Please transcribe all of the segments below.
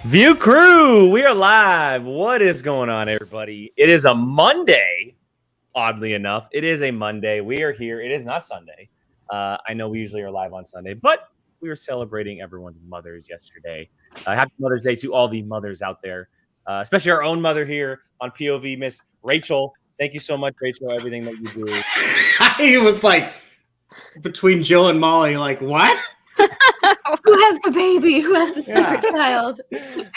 View Crew, we are live. What is going on, everybody? It is a Monday. Oddly enough, it is a Monday. We are here. It is not Sunday. I know we usually are live on Sunday, but we were celebrating everyone's mothers yesterday. Happy Mother's Day to all the mothers out there, especially our own mother here on POV, Miss Rachel. Thank you so much, Rachel, everything that you do. He was like between Jill and Molly, like, what? Who has the baby? Who has the secret child?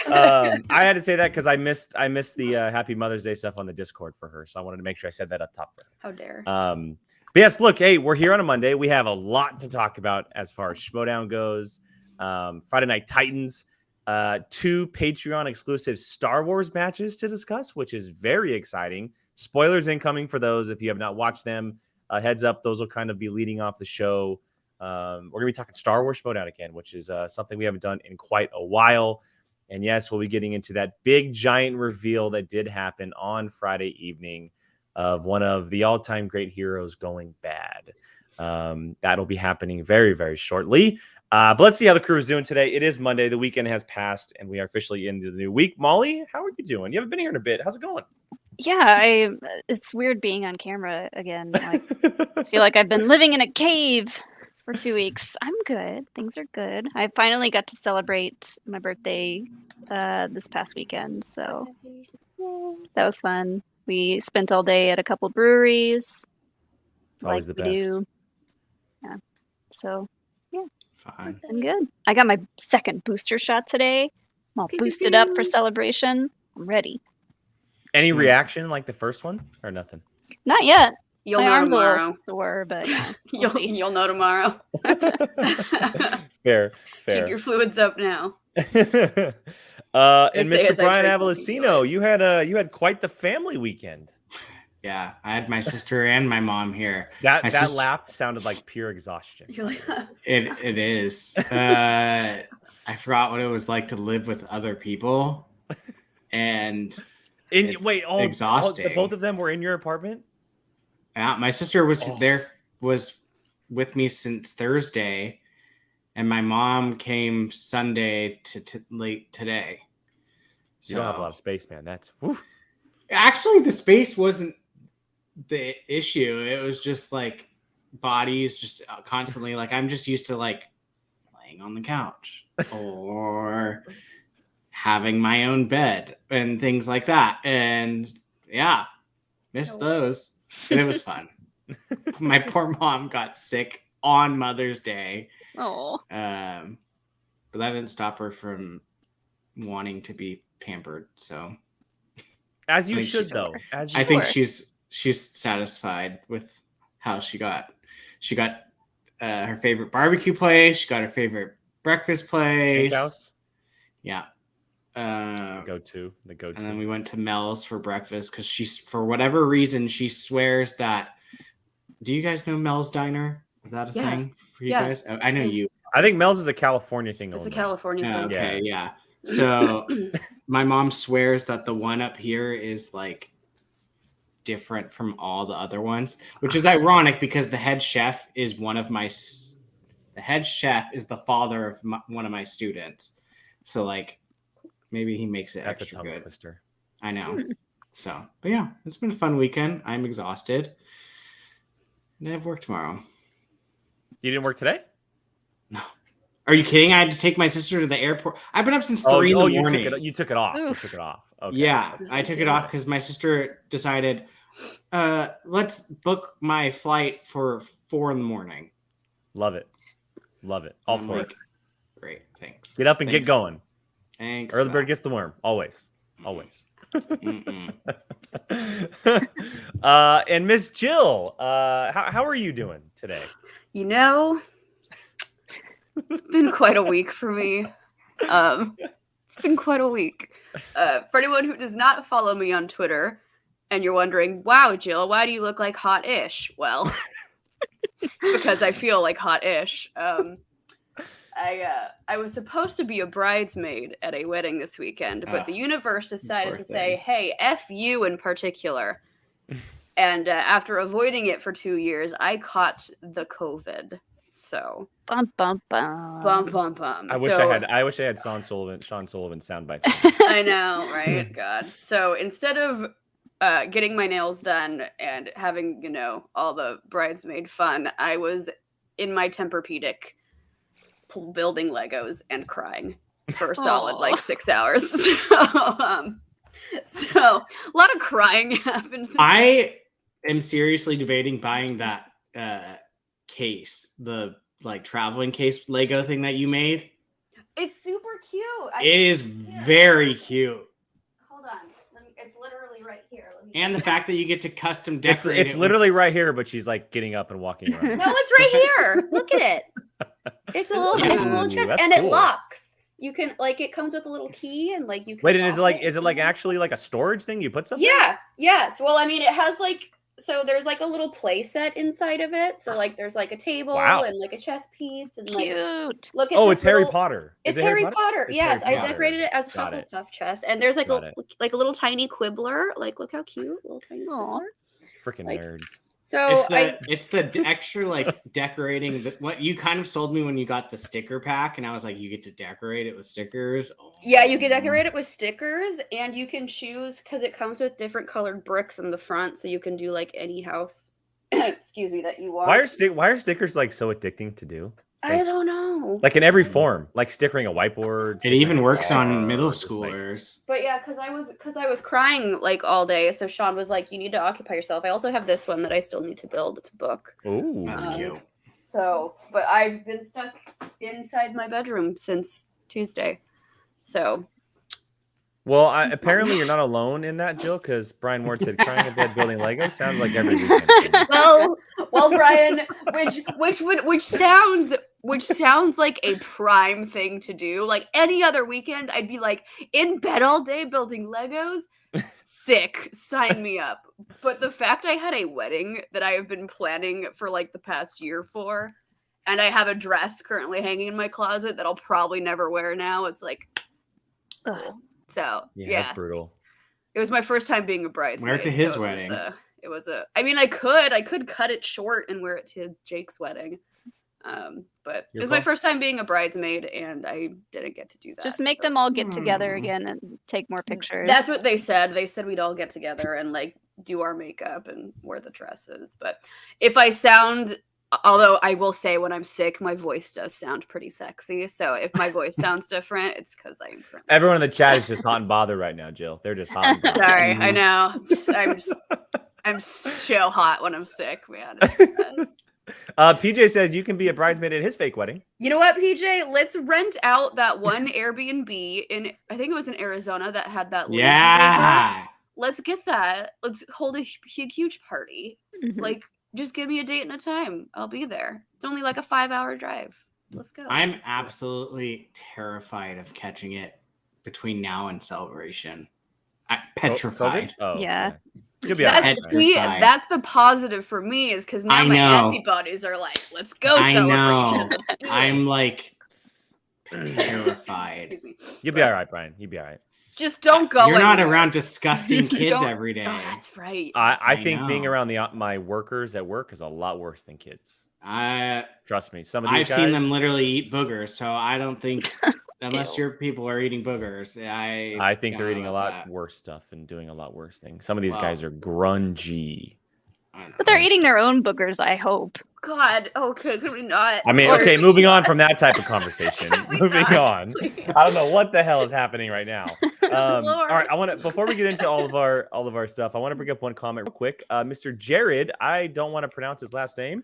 I had to say that because I missed the Happy Mother's Day stuff on the Discord for her, so I wanted to make sure I said that up top for her. How dare! But yes, look, hey, we're here on a Monday. We have a lot to talk about as far as Schmoedown goes. Friday Night Titans, 2 Patreon exclusive Star Wars matches to discuss, which is very exciting. Spoilers incoming for those if you have not watched them. Heads up, those will kind of be leading off the show. We're going to be talking Star Wars Schmoedown again, which is something we haven't done in quite a while. And yes, we'll be getting into that big giant reveal that did happen on Friday evening of one of the all-time great heroes going bad. That'll be happening very, very shortly. But let's see how the crew is doing today. It is Monday. The weekend has passed, and we are officially into the new week. Molly, how are you doing? You haven't been here in a bit. How's it going? Yeah, it's weird being on camera again. Like, I feel like I've been living in a cave for 2 weeks. I'm good. Things are good. I finally got to celebrate my birthday this past weekend, so that was fun. We spent all day at a couple breweries. It's always the best. Yeah. So, yeah. Fine. I'm good. I got my second booster shot today. I'm all boosted up for celebration. I'm ready. Any reaction like the first one or nothing? Not yet. You'll my know arms tomorrow. a little sore, but yeah, You'll know tomorrow. Fair. Keep your fluids up now. And say Mr. as I Brian drink Avalosino, you had quite the family weekend. Yeah, I had my sister and my mom here. That My that sister- laugh sounded like pure exhaustion. You're like, It is. I forgot what it was like to live with other people, and it's exhausting. Both of them were in your apartment? Yeah, my sister was with me since Thursday, and my mom came Sunday to late today. You don't have a lot of space, man. That's whew. Actually, the space wasn't the issue. It was just like bodies just constantly, like, I'm just used to like laying on the couch or having my own bed and things like that. And yeah, missed those. And it was fun. My poor mom got sick on Mother's Day. Oh. But that didn't stop her from wanting to be pampered. So As you I think should, she- though. As you I think Sure. she's satisfied with how she got. She got her favorite barbecue place. She got her favorite breakfast place. Steakhouse? Yeah. The go-to. And then we went to Mel's for breakfast because she's, for whatever reason, she swears that. Do you guys know Mel's Diner? Is that a thing for you guys? I know you. I think Mel's is a California thing. it's a only. California thing. Okay, yeah. So my mom swears that the one up here is like different from all the other ones, which is ironic because the head chef is the father of one of my students. So like maybe he makes it That's a extra tongue good. twister. I know. So, but yeah, it's been a fun weekend. I'm exhausted. And I have work tomorrow. You didn't work today? No. Are you kidding? I had to take my sister to the airport. I've been up since 3 in the morning. You took it off. You Oof. took it off. Okay. Yeah, I took it off because my sister decided, let's book my flight for 4 in the morning. Love it. All I'm for like, it. Great, thanks. Get up and Thanks. get going. Thanks. Early for bird that. gets the worm. Always. Mm-mm. And Miss Jill, how are you doing today? You know, it's been quite a week for me. It's been quite a week. For anyone who does not follow me on Twitter, and you're wondering, wow, Jill, why do you look like hot-ish? Well, it's because I feel like hot-ish. I was supposed to be a bridesmaid at a wedding this weekend, but the universe decided to say, hey, F you in particular. And after avoiding it for 2 years, I caught the COVID. So Bum bum bum. bum bum bum. I wish I had Sean Sullivan soundbite. I know, right? God. So instead of getting my nails done and having, all the bridesmaid fun, I was in my Tempur-Pedic building Legos and crying for a solid Aw. 6 hours. So a lot of crying happened. I am seriously debating buying that case, the traveling case Lego thing that you made. It's super cute. It is very cute. Hold on. It's literally right here. And the fact that you get to custom decorate It's literally right here, but she's like getting up and walking around. No, it's right here. Look at it. It's a little chest, that's and it cool. locks. You can it comes with a little key, and you can. Wait, and is it actually like a storage thing? You put something? Yeah. Yes. Well, I mean, it has so there's a little play set inside of it. So there's a table and a chess piece and Cute. look at it's Harry Potter. It's Harry Potter. It's Yes, Harry I Potter. decorated it as Got it. Hufflepuff chess, and there's a Got it. little tiny quibbler. Look how cute, little tiny Aw. quibbler. Freaking nerds. So it's the extra decorating. What you kind of sold me when you got the sticker pack, and I was like, you get to decorate it with stickers. Oh. Yeah, you can decorate it with stickers, and you can choose because it comes with different colored bricks in the front, so you can do any house. Excuse me, that you want. Why are stickers so addicting to do? I don't know. In every form, stickering a whiteboard. It even works on middle just schoolers. But yeah, because I was crying all day, so Sean was like, "You need to occupy yourself." I also have this one that I still need to build. It's a book. Ooh, That's cute. So, but I've been stuck inside my bedroom since Tuesday. So. Well, apparently you're not alone in that, Jill, because Brian Ward said crying in bed building Legos sounds like every weekend. Well, Brian, which sounds like a prime thing to do. Any other weekend, I'd be in bed all day building Legos. Sick, sign me up. But the fact I had a wedding that I have been planning for the past year for, and I have a dress currently hanging in my closet that I'll probably never wear now. It's Ugh. So Yeah, that's brutal. It was my first time being a bridesmaid. Wear it to his so wedding. It was I mean, I could cut it short and wear it to Jake's wedding. But it was my first time being a bridesmaid, and I didn't get to do that. Just make them all get together again and take more pictures. That's what they said. They said we'd all get together and do our makeup and wear the dresses. But if I sound, although I will say when I'm sick, my voice does sound pretty sexy. So if my voice sounds different, it's because I'm. Everyone in the chat is just hot and bothered right now, Jill. They're just hot and bothered. Sorry, I know. I'm so hot when I'm sick, man. PJ says you can be a bridesmaid at his fake wedding. You know what, PJ? Let's rent out that one Airbnb I think it was in Arizona that had that. Yeah. Let's get that. Let's hold a huge party. Mhm. Just give me a date and a time. I'll be there. It's only a 5-hour drive. Let's go. I'm absolutely terrified of catching it between now and celebration. I'm petrified. Oh, Yeah. okay. You'll be all right. That's the positive for me is because now my antibodies are let's go celebration. I know. Let's do it. I'm terrified. Excuse me. You'll be all right, Brian. You'll be all right. Just don't go. You're not anywhere. around disgusting kids Don't- every day. Oh, that's right. I think know. being around my workers at work is a lot worse than kids. I've Trust me. Some of these guys, seen them literally eat boogers, so I don't think unless Ew. your people are eating boogers, I think they're eating a lot that. worse stuff and doing a lot worse things. Some of these Wow. guys are grungy. But they're eating their own boogers, I hope. God, okay, could we not? I mean, Or- okay, moving on from that type of conversation. we Moving not? on. Please. I don't know what the hell is happening right now. All Lord. right, I want to before we get into all of our stuff, I want to bring up one comment real quick. Mr. Jared, I don't want to pronounce his last name,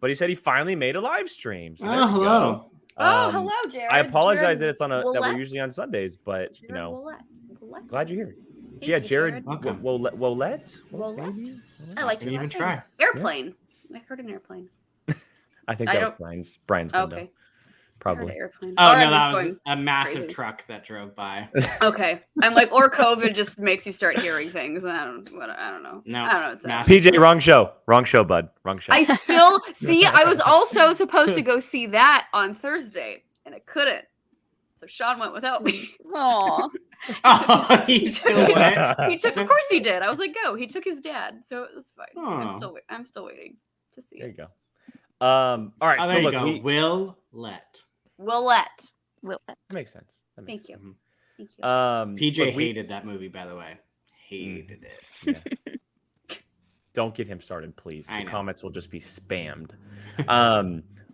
but he said he finally made a live stream. So there we go. hello. Hello, Jared. I apologize Jared that it's on that we're Willett. usually on Sundays, but Jared Willett. glad you're here. Thank Yeah, you, Jared. Welcome. Willett. Willett? I like Didn't your even last name. try. Airplane. I heard an airplane. I think I that was don't- Brian's window. Okay. I heard Probably. an airplane. Oh Or no, I'm that just was a massive crazy. truck that drove by. Okay. I'm or COVID just makes you start hearing things. I don't know. No, I don't know. It's massive- PJ, wrong show, bud, wrong show. I still see. I was also supposed to go see that on Thursday, and I couldn't. So Sean went without me. Aw. Oh, he still went. He took. Of course he did. I was like, go. He took his dad, so it was fine. Oh. I'm still waiting to see There you it. go. All right. Oh, So there you look, go. Willette. Willette. that makes sense. That makes Thank you. sense. Thank you. PJ look, hated that movie, by the way. Hated it. Yeah. Don't get him started, please. I The know. comments will just be spammed.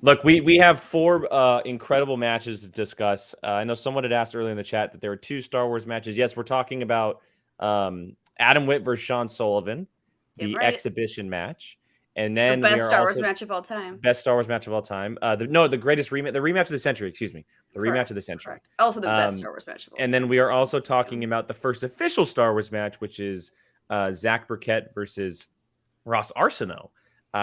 Look, we have 4 incredible matches to discuss. I know someone had asked earlier in the chat that there were 2 Star Wars matches. Yes, we're talking about Adam Witt versus Sean Sullivan, the exhibition match, and then the best we are Star Wars also match of all time. best Star Wars match of all time. The greatest rematch, the rematch of the century. Excuse me, the rematch of the century. Correct. Also the best Star Wars match of all time. And then we are also talking about the first official Star Wars match, which is Zach Burkett versus Ross Arsenault,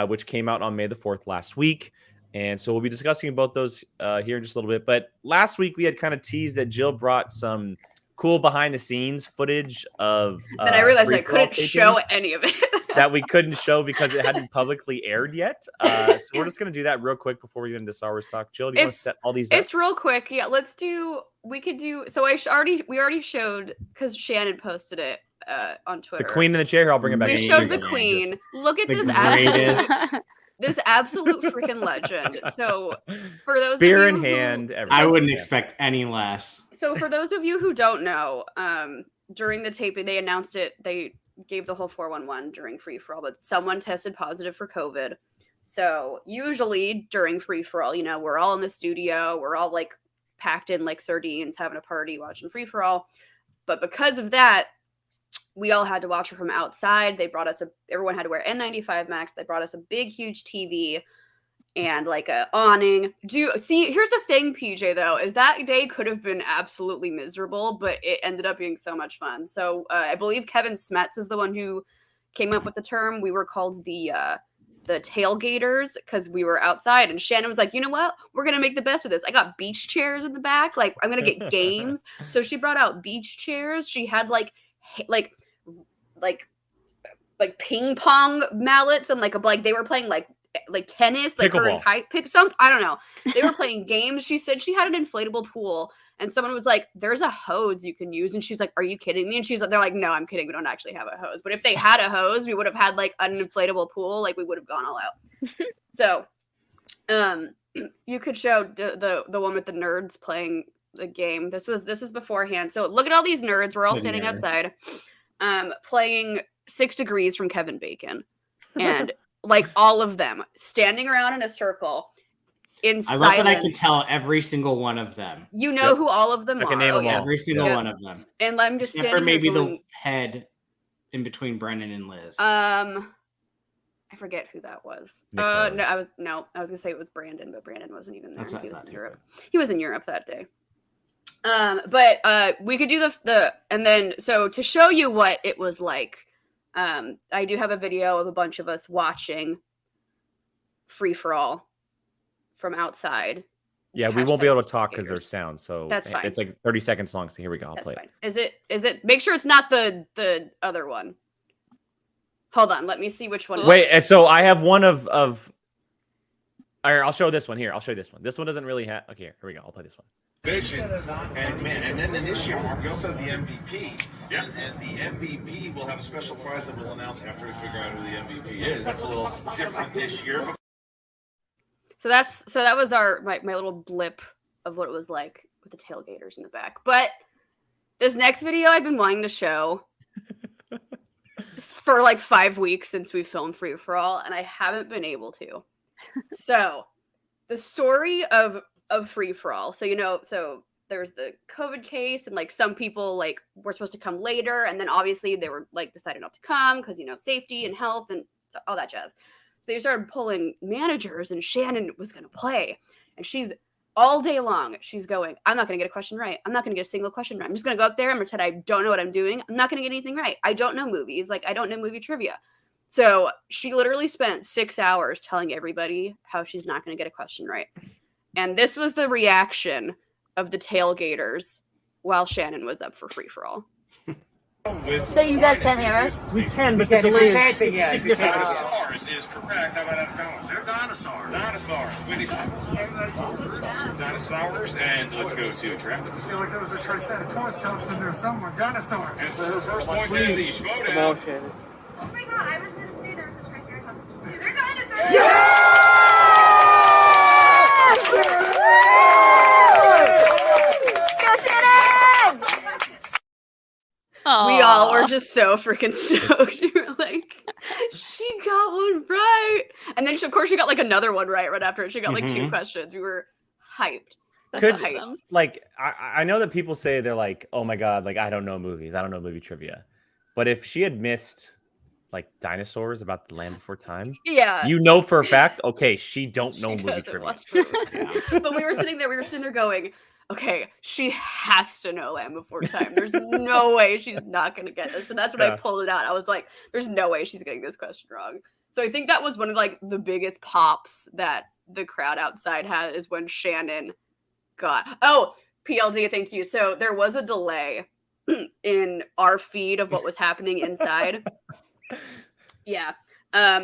which came out on May the 4th last week. And so we'll be discussing both those here in just a little bit. But last week we had kind of teased that Jill brought some cool behind the scenes footage of. Then I realized I free-for-all couldn't show any of it. that we couldn't show because it hadn't publicly aired yet. So we're just going to do that real quick before we get into Star Wars talk. Jill, do you want to set all these up? It's real quick. Yeah, we could do. So we already showed, because Shannon posted it on Twitter. The queen in the chair here. I'll bring it back. We showed the queen. Look at this absolute freaking legend. So for those beer of in you hand, I wouldn't expect any less. So for those of you who don't know, during the taping, they announced it. They gave the whole 411 during free for all, but someone tested positive for COVID. So usually during free for all, we're all in the studio, we're all like packed in like sardines, having a party, watching free for all. But because of that, we all had to watch it from outside. They brought us everyone had to wear N95 masks. They brought us a big, huge TV and like a awning. Here's the thing, PJ, though, is that day could have been absolutely miserable, but it ended up being so much fun. So I believe Kevin Smets is the one who came up with the term. We were called the tailgaters because we were outside, and Shannon was like, you know what? We're going to make the best of this. I got beach chairs in the back. Like, I'm going to get games. So she brought out beach chairs. She had like ping pong mallets and like they were playing like tennis, like her and kite pick some. I don't know. They were playing games. She said she had an inflatable pool, and someone was like, "There's a hose you can use," and she's like, "Are you kidding me?" And they're like, "No, I'm kidding. We don't actually have a hose. But if they had a hose, we would have had like an inflatable pool. Like we would have gone all out." So, you could show the one with the nerds playing the game. This was beforehand. So look at all these nerds. We're all standing outside, playing 6 Degrees from Kevin Bacon, and like all of them standing around in a circle in silence. I love that I can tell every single one of them. You know who all of them are. I can name them all. Every single one of them. And I'm just except for maybe the head in between Brennan and Liz. I forget who that was. I was gonna say it was Brandon, but Brandon wasn't even there. He was in Europe. He was in Europe that day. But we could do and then so to show you what it was like, I do have a video of a bunch of us watching free for all from outside. Yeah, we won't be able to talk because there's sound, so that's fine. It's like 30 seconds long. So here we go. I'll play fine. It. Is it? Make sure it's not the other one. Hold on, let me see which one. Wait, so I have one of. All right, I'll show this one here. I'll show you this one. This one doesn't really have. Okay, here we go. I'll play this one. Vision and then this year, Mark, we also have the MVP. Yeah. And the MVP will have a special prize that we'll announce after we figure out who the MVP is. That's a little different this year. So that was my little blip of what it was like with the tailgaters in the back. But this next video I've been wanting to show for like 5 weeks since we filmed Free For All, and I haven't been able to. So the story of Free For All. So there's the COVID case, and like some people like were supposed to come later, and then obviously they were like decided not to come because safety and health and all that jazz. So they started pulling managers, and Shannon was going to play, and she's all day long. She's going, I'm not going to get a question right. I'm not going to get a single question right. I'm just going to go up there and pretend I don't know what I'm doing. I'm not going to get anything right. I don't know movies. Like I don't know movie trivia. So she literally spent 6 hours telling everybody how she's not going to get a question right. And this was the reaction of the tailgaters while Shannon was up for Free For All. So you guys can't hear us? We can, but the delay is significant. Dinosaurs is correct. How about that? They're dinosaurs. Dinosaurs, and let's go to traffic. I feel like there was a Triceratops in there somewhere. Dinosaur. And for her first point in the Schmoedown. Come on, Shannon. Oh my god, I was going to say there was a Triceratops. They're dinosaurs! Yeah! y'all were just so freaking stoked. You were like, she got one right. And then, of course, she got like another one right after it. She got like 2 questions. We were hyped. I know that people say they're like, oh my God, like I don't know movies. I don't know movie trivia. But if she had missed like dinosaurs about the Land Before Time, yeah, you know for a fact, okay, she don't know she movie doesn't trivia. watch movies. But we were sitting there going, okay, she has to know Land Before Time. There's no way she's not going to get this. And that's when I pulled it out. I was like, there's no way she's getting this question wrong. So I think that was one of like the biggest pops that the crowd outside had, is when Shannon got, PLD, thank you. So there was a delay in our feed of what was happening inside. Yeah.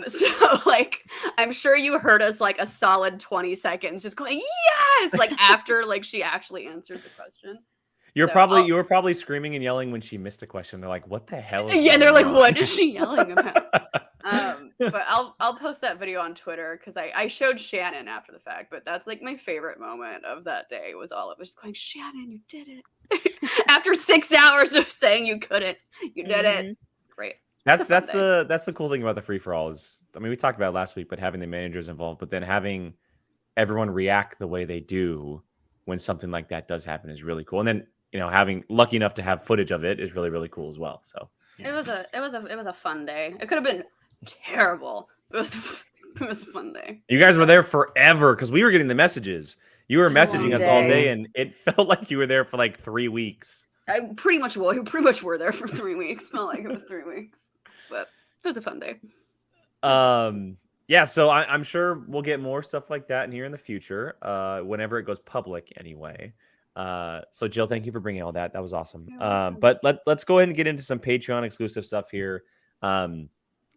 So like I'm sure you heard us like a solid 20 seconds just going, yes, like after like she actually answered the question. You were probably screaming and yelling when she missed a question. They're like, what the hell is they're like, on? what is she yelling about? But I'll post that video on Twitter because I showed Shannon after the fact, but that's like my favorite moment of that day, was all of us going, Shannon, you did it. After 6 hours of saying you couldn't, you did it. It's great. That's the cool thing about the free for all is, I mean, we talked about it last week, but having the managers involved, but then having everyone react the way they do when something like that does happen is really cool. And then, you know, having lucky enough to have footage of it is really, really cool as well. So it was a fun day. It could have been terrible. It was a fun day. You guys were there forever because we were getting the messages. You were messaging us all day, and it felt like you were there for like 3 weeks. We pretty much were there for 3 weeks. Felt like it was 3 weeks, but it was a fun day. Yeah, so I'm sure we'll get more stuff like that in here in the future, whenever it goes public anyway. So Jill, thank you for bringing all that. That was awesome. But let's go ahead and get into some Patreon exclusive stuff here.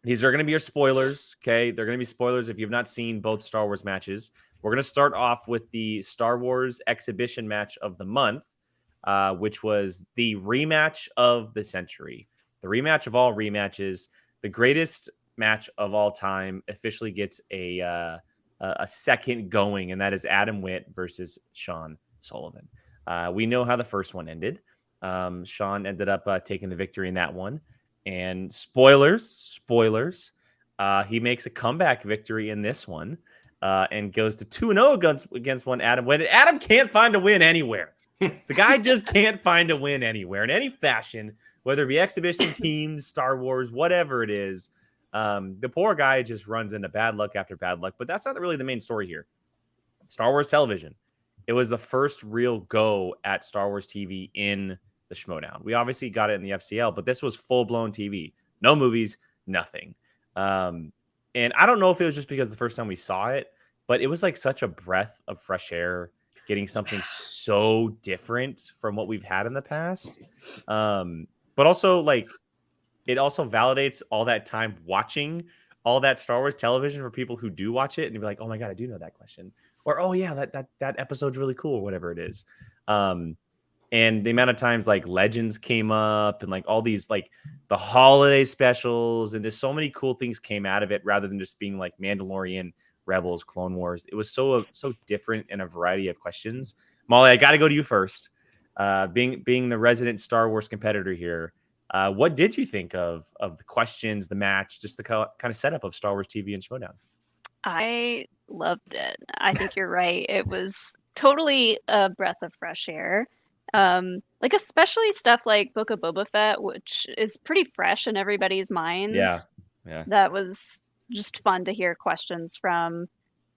These are going to be your spoilers. Okay. They're going to be spoilers if you've not seen both Star Wars matches. We're going to start off with the Star Wars exhibition match of the month, which was the rematch of the century, the rematch of all rematches. The greatest match of all time officially gets a second going, and that is Adam Witt versus Sean Sullivan. We know how the first one ended. Sean ended up taking the victory in that one. And spoilers, he makes a comeback victory in this one and goes to 2-0 against one Adam Witt. Adam can't find a win anywhere. The guy just can't find a win anywhere in any fashion, whether it be exhibition teams, Star Wars, whatever it is. The poor guy just runs into bad luck after bad luck. But that's not really the main story here. Star Wars television. It was the first real go at Star Wars TV in the Schmoedown. We obviously got it in the FCL, but this was full-blown TV. No movies, nothing. And I don't know if it was just because the first time we saw it, but it was like such a breath of fresh air, getting something so different from what we've had in the past. But also, like, it also validates all that time watching all that Star Wars television for people who do watch it and you're like, oh my God, I do know that question. Or, oh yeah, that episode's really cool, or whatever it is. And the amount of times like Legends came up and like all these like the holiday specials and just so many cool things came out of it rather than just being like Mandalorian, Rebels, Clone Wars. It was so different in a variety of questions. Molly, I got to go to you first. Being the resident Star Wars competitor here, what did you think of the questions, the match, just the kind of setup of Star Wars TV and Schmoedown? I loved it. I think you're right. It was totally a breath of fresh air. Like especially stuff like Book of Boba Fett, which is pretty fresh in everybody's minds. Yeah. That was just fun to hear questions from,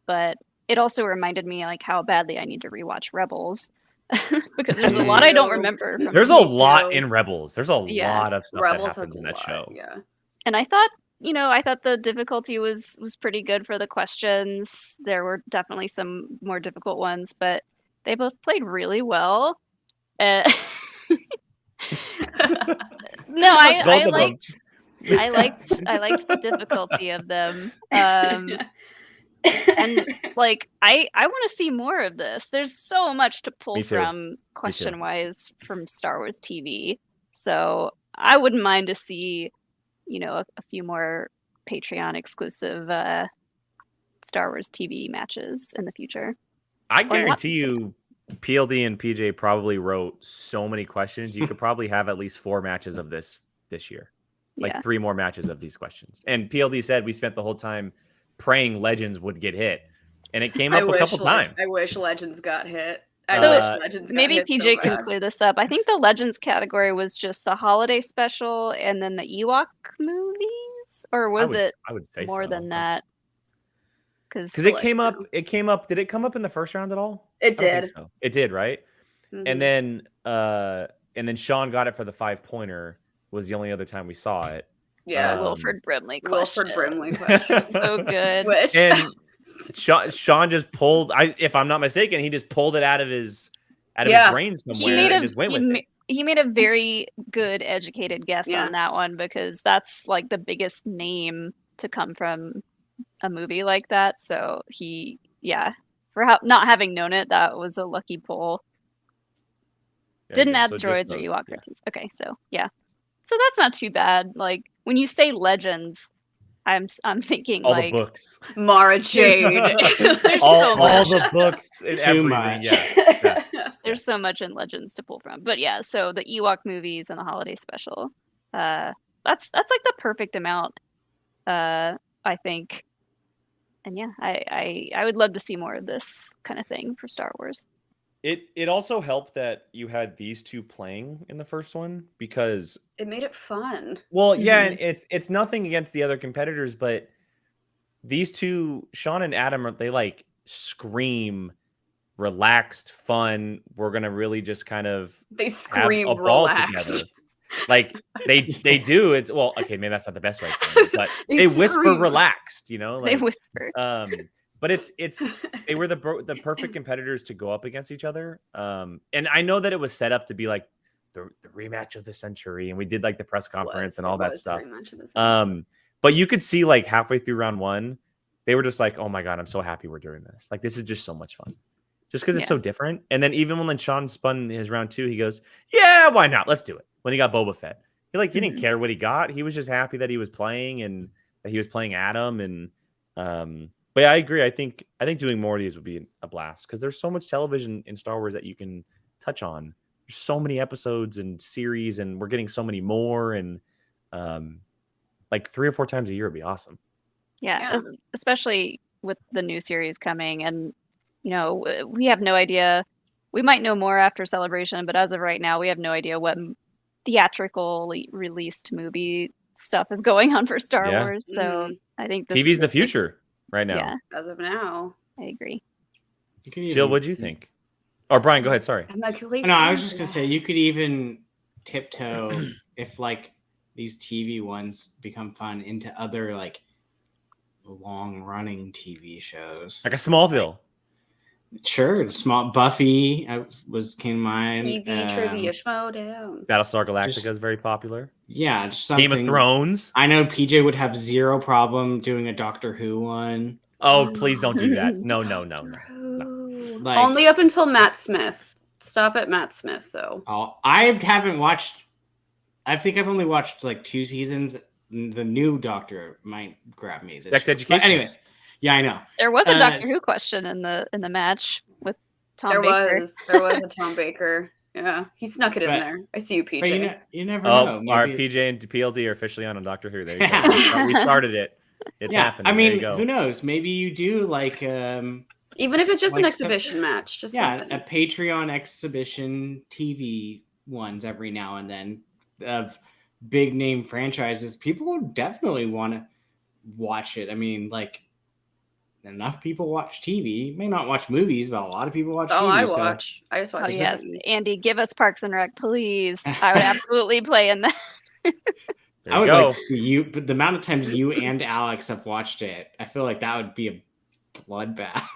but it also reminded me like how badly I need to rewatch Rebels because there's a lot I don't remember. There's a lot in Rebels. There's a lot of stuff Rebels that happens in that show. Yeah. And I thought the difficulty was pretty good for the questions. There were definitely some more difficult ones, but they both played really well. No, I liked the difficulty of them. And like I want to see more of this. There's so much to pull from question wise from Star Wars TV. So I wouldn't mind to see, a few more Patreon exclusive Star Wars TV matches in the future. I guarantee you PLD and PJ probably wrote so many questions. You could probably have at least 4 matches of this this year. Like Yeah. 3 more matches of these questions. And PLD said we spent the whole time praying Legends would get hit. And it came up a couple times. I wish Legends got hit. Maybe PJ can clear this up. I think the Legends category was just the holiday special and then the Ewok movies, or was it I would say more so. than that? Because it came up. Did it come up in the first round at all? It I don't think did. so. It did, right? Mhm. And then Sean got it for the 5-pointer. Was the only other time we saw it. Yeah, Wilford Brimley question. Wilford Brimley question. So good. Which And Sean just pulled. If I'm not mistaken, he just pulled it out of his brain somewhere and just went with it. He made a very good, educated guess Yeah. on that one because that's like the biggest name to come from a movie like that. So not having known it, that was a lucky pull. Didn't add droids or Ewok cartoons. Okay, so yeah. So that's not too bad. Like when you say Legends, I'm thinking all like the books, Mara Jade. There's all so much. the books, and Too everything. much. Yeah. There's so much in Legends to pull from. But yeah, so the Ewok movies and the holiday special. That's like the perfect amount, I think. And yeah, I would love to see more of this kind of thing for Star Wars. It also helped that you had these two playing in the first one because it made it fun. Well, yeah, and it's nothing against the other competitors, but these two, Sean and Adam, they like scream relaxed fun. We're gonna really just kind of they scream have a ball relaxed together. Like they do. It's okay, maybe that's not the best way of saying it, but they whisper relaxed, like, they whisper. But it's they were the perfect competitors to go up against each other. And I know that it was set up to be like the rematch of the century, and we did like the press conference and all that stuff. But you could see like halfway through round 1, they were just like, "Oh my god, I'm so happy we're doing this! Like this is just so much fun, just because it's so different." And then even when Sean spun his round 2, he goes, "Yeah, why not? Let's do it." When he got Boba Fett, he didn't care what he got. He was just happy that he was playing and that he was playing Adam. And but yeah, I agree. I think doing more of these would be a blast because there's so much television in Star Wars that you can touch on. There's so many episodes and series, and we're getting so many more. And like 3 or 4 times a year would be awesome. Yeah, especially with the new series coming. And, we have no idea. We might know more after Celebration, but as of right now, we have no idea what theatrically released movie stuff is going on for Star Wars. So I think TV's the future right now. Yeah. As of now. I agree. Jill, what'd you think? Or Brian, go ahead. Sorry. No, I was just gonna say you could even tiptoe if like these TV ones become fun into other like long running TV shows. Like a Smallville. Sure, small Buffy came to mind. TV trivia Schmoedown. Battlestar Galactica is very popular. Yeah, just something. Game of Thrones. I know PJ would have zero problem doing a Doctor Who one. Oh, please don't do that. No. Like, only up until Matt Smith. Stop at Matt Smith, though. I haven't watched. I think I've only watched like 2 seasons. The new Doctor might grab me. Sex Education. But anyways, yeah, I know. There was a Doctor Who question in the match with Tom Baker. There was a Tom Baker. Yeah, he snuck it in there. I see you, PJ. But you never know. Our PJ and PLD are officially on Doctor Who. There you go. We started it. It's happening. I mean, who knows? Maybe you do like even if it's just an exhibition match, just something. A Patreon exhibition TV ones every now and then of big name franchises. People would definitely want to watch it. I mean, like enough people watch TV. You may not watch movies, but a lot of people watch TV. I watch. I just watch. Oh yes, Andy, give us Parks and Rec, please. I would absolutely play in that. I would like to see you, but the amount of times you and Alex have watched it, I feel like that would be a bloodbath.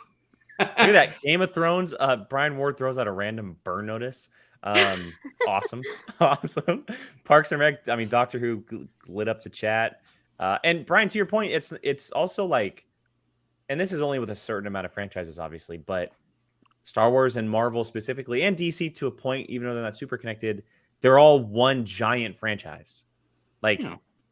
Look at that. Game of Thrones. Brian Ward throws out a random burn notice. Awesome. Parks and Rec. I mean, Doctor Who lit up the chat. And Brian, to your point, it's also like, and this is only with a certain amount of franchises, obviously, but Star Wars and Marvel specifically, and DC to a point, even though they're not super connected, they're all one giant franchise. Like,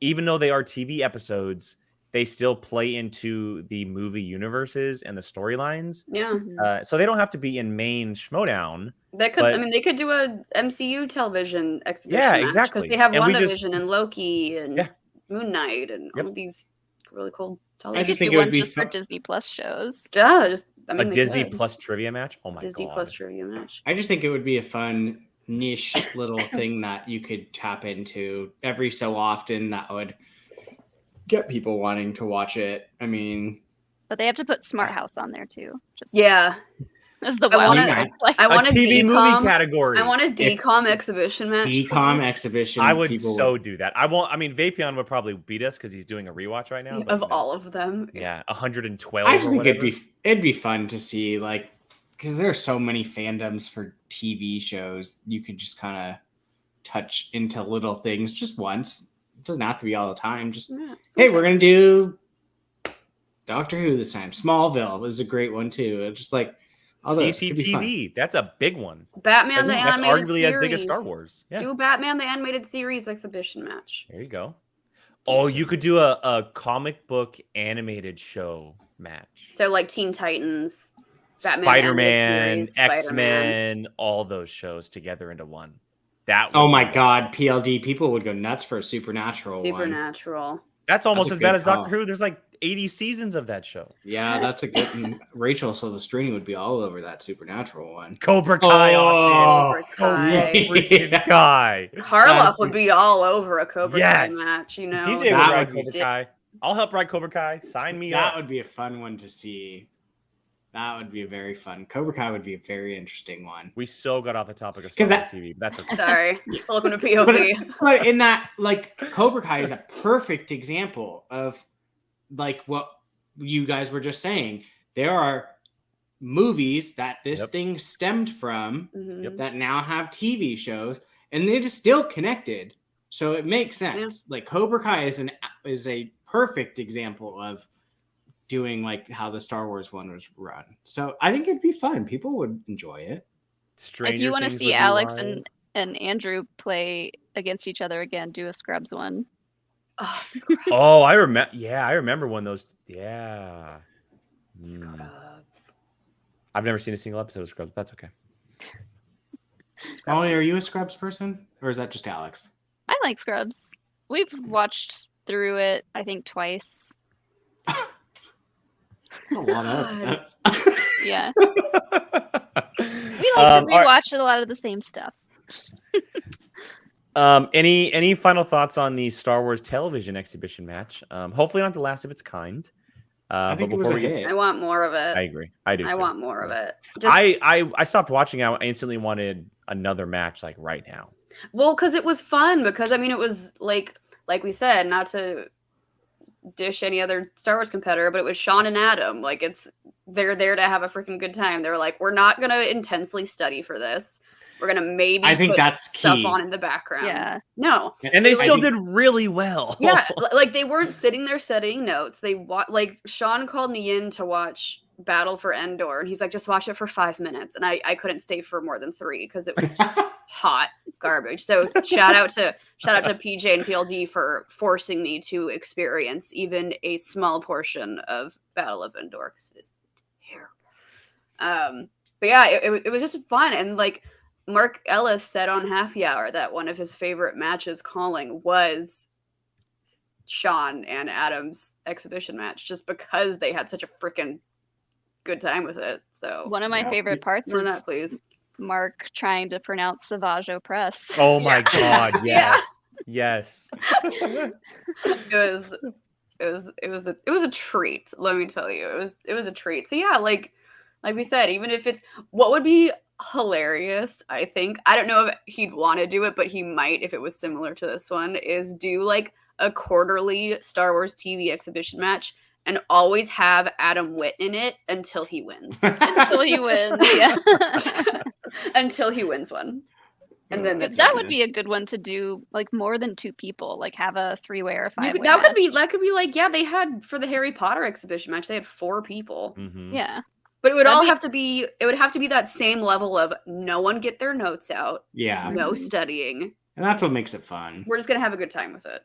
even though they are TV episodes, they still play into the movie universes and the storylines. Yeah. So they don't have to be in main Schmoedown. They could. But- I mean, they could do a MCU television exhibition Yeah, match because exactly. they have And we WandaVision just- and Loki and Yeah. Moon Knight and Yep. all these really cool I television. just Do think it one would be just for fun. Disney Plus shows. Yeah, just I A mean, they Disney could. Plus trivia match. Oh my Disney god. Plus trivia match. I just think it would be a fun niche little thing that you could tap into every so often that would get people wanting to watch it. I mean, But they have to put Smart House on there too. Just Yeah, as the I wild wanna- card. Like, I A want a TV movie DCOM. category. I want a DCOM exhibition match. decom exhibition. I would people so do that. I won't. I mean, Vapion would probably beat us because he's doing a rewatch right now. but, of you know, all of them. yeah, 112. I just or think whatever. it'd be fun to see, like, because there's so many fandoms for TV shows. You could just kind of touch into little things just once. It doesn't have to be all the time. Just Yeah, hey, we're gonna do Doctor Who this time. Smallville is a great one too. It's just like all those could be fun. DCTV. That's a big one. Batman That's, the that's animated arguably series. as big as Star Wars. Yeah. Do Batman the animated series exhibition match. There you go. Oh, you could do a comic book animated show match. So like Teen Titans, Batman Spider-Man, animated series, X-Men, all those shows together into one. That. Oh would my be- god, PLD people would go nuts for a Supernatural one. Supernatural. That's almost That's as a bad good as Doctor call. Who. There's like 80 seasons of that show. Yeah, that's a good. And Rachel Silvestrini would be all over that Supernatural one. Cobra Kai, Oh, Austin. Cobra Kai. Freaking Kai. Harloff That's- would be all over a Cobra Yes. Kai match, you know. PJ would That ride would be- Cobra Kai. I'll help ride Cobra Kai. Sign me That up. would be a fun one to see. That would be a very fun. Cobra Kai would be a very interesting one. We so got off the topic of 'Cause Star Wars that- TV. But that's okay. Sorry. Welcome to But, POV. but in that, like, Cobra Kai is a perfect example of, like, what you guys were just saying. There are movies that this Yep. thing stemmed from Mhm. that now have TV shows, and they're just still connected. So it makes sense. Like, Cobra Kai is a perfect example of doing like how the Star Wars one was run. So I think it'd be fun. People would enjoy it. Stranger if you want to Things see would be Alex wild. and Andrew play against each other again, do a Scrubs one. Oh, Scrubs. Oh, I remember. Yeah, I remember when those. Yeah. Hmm. Scrubs. I've never seen a single episode of Scrubs. That's okay. Molly, are you a Scrubs person, or is that just Alex? I like Scrubs. We've watched through it, I think, twice. That's a lot God. of episodes. Yeah. We like to rewatch a lot of the same stuff. Any final thoughts on the Star Wars television exhibition match? Hopefully not the last of its kind. I think but it was before a we get, hit. I want more of it. I agree. I do. I too. want more of it. Just, I stopped watching. I instantly wanted another match like right now. well, because it was fun. Because I mean, it was like we said, not to dish any other Star Wars competitor, but it was Sean and Adam. Like they're there to have a freaking good time. They're like, we're not gonna intensely study for this. We're gonna maybe I think put that's stuff key. on in the background. Yeah. No. And they I still think- did really well. Yeah, like they weren't sitting there studying notes. They like Sean called me in to watch Battle for Endor, and he's like, just watch it for 5 minutes, and I couldn't stay for more than 3 because it was just hot garbage. So shout out to PJ and PLD for forcing me to experience even a small portion of Battle of Endor because it is terrible. But yeah, it was just fun, and like Mark Ellis said on Happy Hour that one of his favorite matches calling was Sean and Adam's exhibition match, just because they had such a freaking good time with it. So One of my Yeah. favorite parts run is that, please. Mark trying to pronounce Savage Opress. Oh my God! Yeah. Yes. It was a treat. Let me tell you, it was a treat. So yeah, like we said, even if it's what would be hilarious, I think, I don't know if he'd want to do it, but he might if it was similar to this one, is do like a quarterly Star Wars TV exhibition match and always have Adam Witt in it until he wins. Until he wins. Yeah. Until he wins one. And then that's That it. would be a good one to do, like more than 2 people, like have a 3-way or 5-way. That could be like, yeah, they had for the Harry Potter exhibition match, they had 4 people. Mhm. Yeah. But it would That'd all be- have to be it would have to be that same level of no one get their notes out, Yeah, no Mhm. studying. and that's what makes it fun. We're just gonna have a good time with it.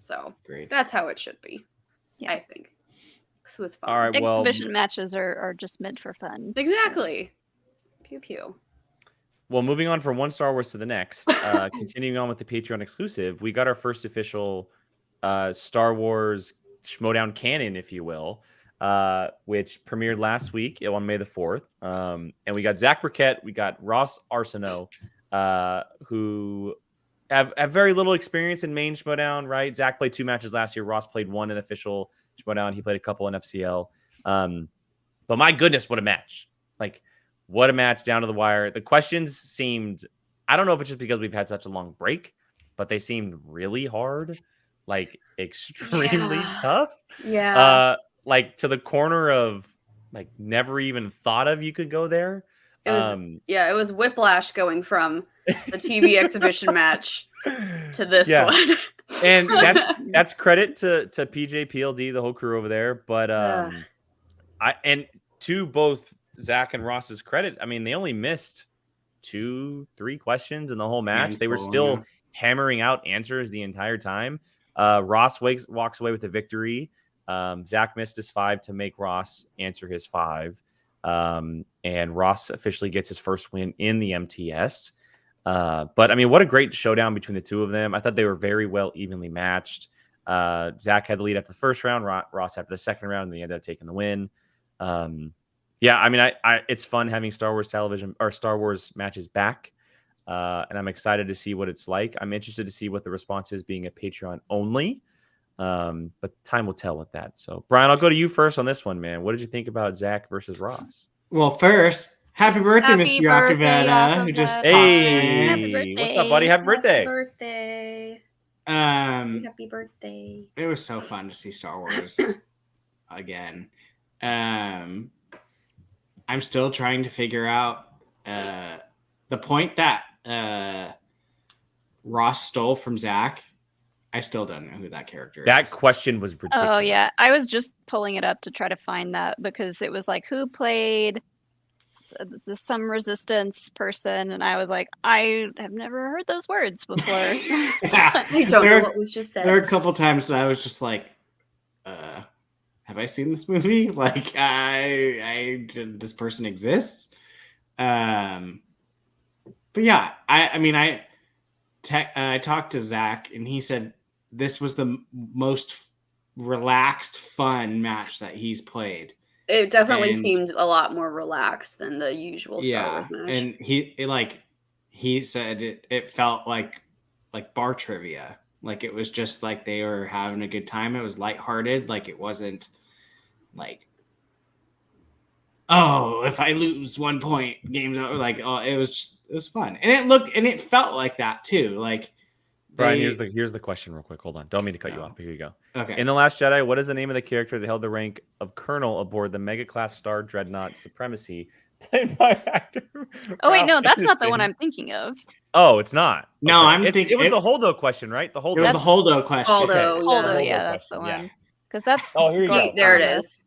So Great. that's how it should be. I think. So it was fun. All right, well, Exhibition matches are just meant for fun. Exactly. Pew pew. well, moving on from one Star Wars to the next, continuing on with the Patreon exclusive, we got our first official Star Wars Schmoedown canon, if you will, which premiered last week on May the 4th. And we got Zach Burkett, we got Ross Arsenault, who have very little experience in main Schmoedown, right? Zach played 2 matches last year. Ross played 1 in official Schmoedown. He played a couple in FCL. But my goodness, what a match. Like, what a match down to the wire. The questions seemed, I don't know if it's just because we've had such a long break, but they seemed really hard, like extremely tough. Yeah. Like to the corner of like never even thought of you could go there. It was it was whiplash going from the TV exhibition match to this one. And that's credit to PJ PLD, the whole crew over there. But and to both Zach and Ross's credit, I mean, they only missed 2-3 questions in the whole match. They were still hammering out answers the entire time. Ross walks away with the victory. Zach missed his 5 to make Ross answer his 5. And Ross officially gets his first win in the MTS. But I mean, what a great showdown between the two of them. I thought they were very well evenly matched. Zach had the lead after the first round, Ross after the second round, and they ended up taking the win. Yeah, I mean, it's fun having Star Wars television or Star Wars matches back. And I'm excited to see what it's like. I'm interested to see what the response is being a Patreon only. But time will tell with that. So, Brian, I'll go to you first on this one, man. What did you think about Zach versus Ross? Well, first, happy birthday, Mr. Yakavetta, who just popped in. Happy birthday. What's up, buddy? Happy birthday. Happy birthday. It was so fun to see Star Wars again. I'm still trying to figure out the point that Ross stole from Zach. I still don't know who that character is. That question was ridiculous. Oh, yeah. I was just pulling it up to try to find that because it was like, who played some resistance person? And I was like, I have never heard those words before. I don't know what was just said. There are a couple times I was just like, have I seen this movie? Like, did this person exist? But yeah, I talked to Zach and he said this was the most relaxed, fun match that he's played. It definitely seemed a lot more relaxed than the usual Star Wars match. And he said it felt like bar trivia. Like it was just like they were having a good time. It was lighthearted. Like it wasn't like, oh, if I lose 1 point, game's over. Like, oh, it was fun. And it felt like that too. Like, Brian, here's the question real quick. Hold on. Don't mean to cut you off, but here you go. Okay. In The Last Jedi, what is the name of the character that held the rank of Colonel aboard the Mega Class Star Dreadnought Supremacy, played by actor? Oh, wait, no, that's not the one I'm thinking of. Oh, it's not. No, okay. It was the Holdo question, right? The Holdo. It was the Holdo question. Holdo, yeah, that's the one. Because that's here you go. There it is.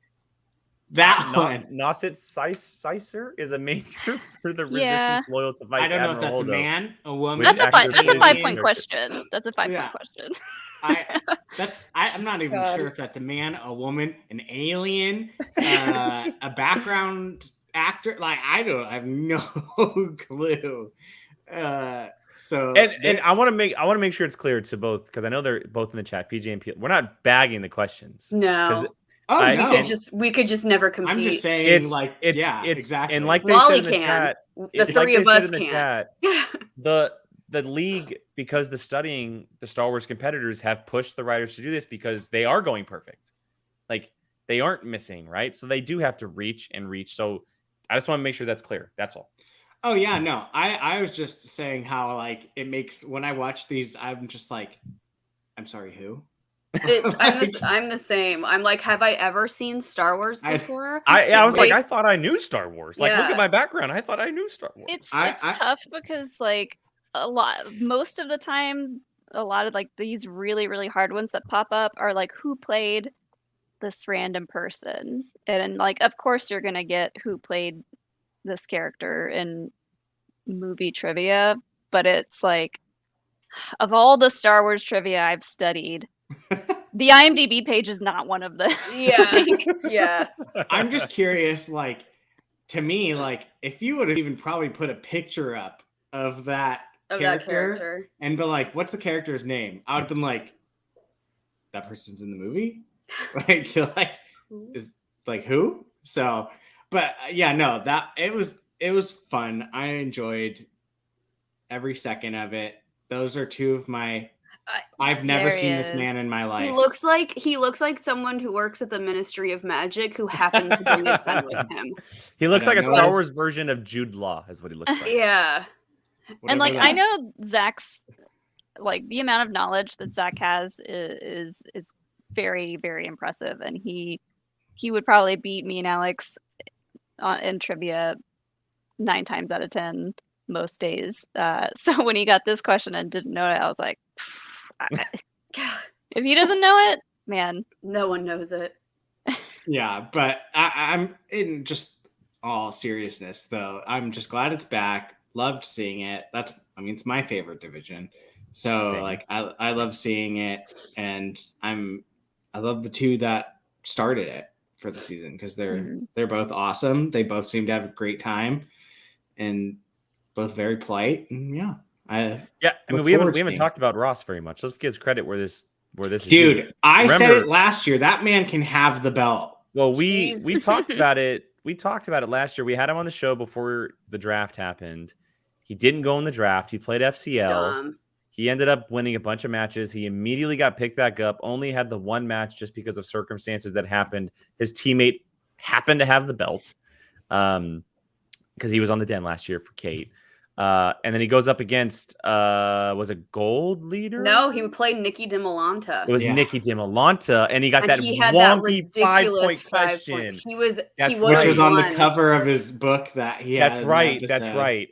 That one. Nossit Sicer is a major for the Resistance loyal to Vice Admiral. I don't know if that's Holdo, a man, a woman. That's a 5-point question. That's a 5-point question. I'm not even sure if that's a man, a woman, an alien, a background actor. Like I have no clue. So and I want to make sure it's clear to both because I know they're both in the chat. PJ and P. We're not bagging the questions. No. No. We could just never compete. I'm just saying, it's exactly. And like they Wally said in the chat, the three of us can't. The league, because the Star Wars competitors have pushed the writers to do this because they are going perfect. Like they aren't missing, right? So they do have to reach. So I just want to make sure that's clear. That's all. Oh yeah, no. I was just saying how like it makes when I watch these, I'm just like, I'm sorry, who? I'm the same. I'm like, have I ever seen Star Wars before? I was like, I thought I knew Star Wars. Like, look at my background. I thought I knew Star Wars. It's tough because like most of the time, a lot of like these really, really hard ones that pop up are like who played this random person. And like, of course you're going to get who played this character in movie trivia, but it's like, of all the Star Wars trivia I've studied, The IMDb page is not one of the. Yeah. I'm just curious, like, to me, like, if you would have even probably put a picture up of that character and been like, what's the character's name? I would have been like, that person's in the movie? like is like who? So, but yeah, no, that it was fun. I enjoyed every second of it. Those are two of my I've never seen this man in my life. He looks like someone who works at the Ministry of Magic who happened to bring a pen with him. He looks like a Star Wars version of Jude Law, is what he looks like. Yeah. And like I know Zach's like the amount of knowledge that Zach has is very, very impressive, and he would probably beat me and Alex in trivia 9 times out of 10 most days. So when he got this question and didn't know it, I was like, if he doesn't know it, man, no one knows it. Yeah, but I'm in just all seriousness though. I'm just glad it's back. Loved seeing it. It's my favorite division. So Same. like I love seeing it, and I love the two that started it for the season because they're both awesome. They both seem to have a great time, and both very polite. And I mean we haven't talked about Ross very much. Let's give credit where this is. Dude, I said it last year. That man can have the belt. Well, we talked about it. We talked about it last year. We had him on the show before the draft happened. He didn't go in the draft. He played FCL. He ended up winning a bunch of matches. He immediately got picked back up, only had the one match just because of circumstances that happened. His teammate happened to have the belt because he was on the den last year for Kate. And then he goes up against, was it Gold Leader? No, he would play Nikki DiMolanta. It was Nikki DiMolanta, and he got that wonky 5-point question. Which was on the cover of his book that he had. That's right.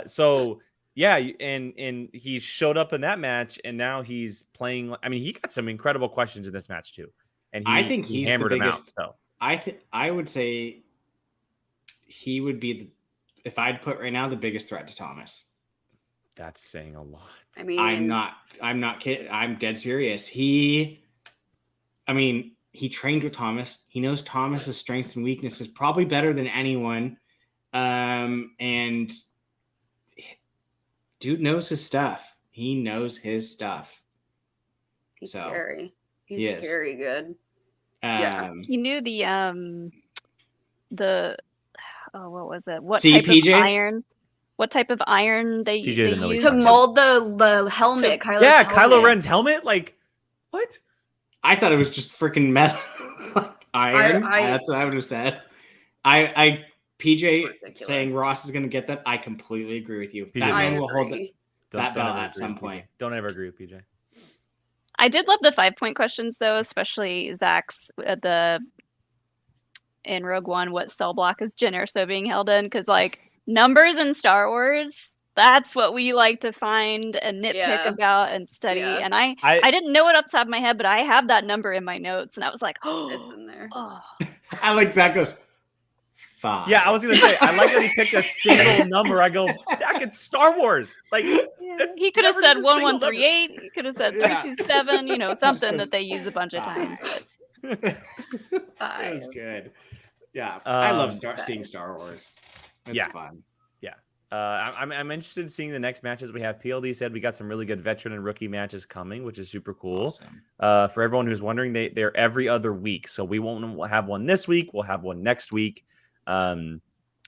So yeah, and he showed up in that match, and now he's playing. I mean, he got some incredible questions in this match too, and I think he's hammered the him biggest. out. So I would say he would be if I'd put right now the biggest threat to Thomas. That's saying a lot. I mean, I'm not kidding. I'm dead serious. He trained with Thomas. He knows Thomas's strengths and weaknesses probably better than anyone. And dude knows his stuff. He knows his stuff. He's scary. He's very good. He knew what was it? What type of iron? What type of iron they use to mold the helmet? Kylo Ren's helmet. Like what? I thought it was just freaking metal iron. That's what I would have said. PJ saying Ross is going to get that. I completely agree with you. That man will hold that belt at some point. Don't ever agree with PJ. I did love the 5-point questions though, especially Zach's in Rogue One. What cell block is Jyn Erso being held in? Because like numbers in Star Wars, that's what we like to find and nitpick about and study. And I didn't know it up top of my head, but I have that number in my notes, and I was like, oh, it's in there. Oh. I like Zach goes 5. Yeah, I was gonna say I like that he picked a single number. I go, Zach, it's Star Wars. Like he could have said 1138. He could have said 327. You know, something that they use a bunch of times. That was good. Yeah, I love seeing Star Wars. It's fun. Yeah, I'm interested in seeing the next matches we have. PLD said we got some really good veteran and rookie matches coming, which is super cool. Awesome. For everyone who's wondering, they're every other week, so we'll have one this week. We'll have one next week, and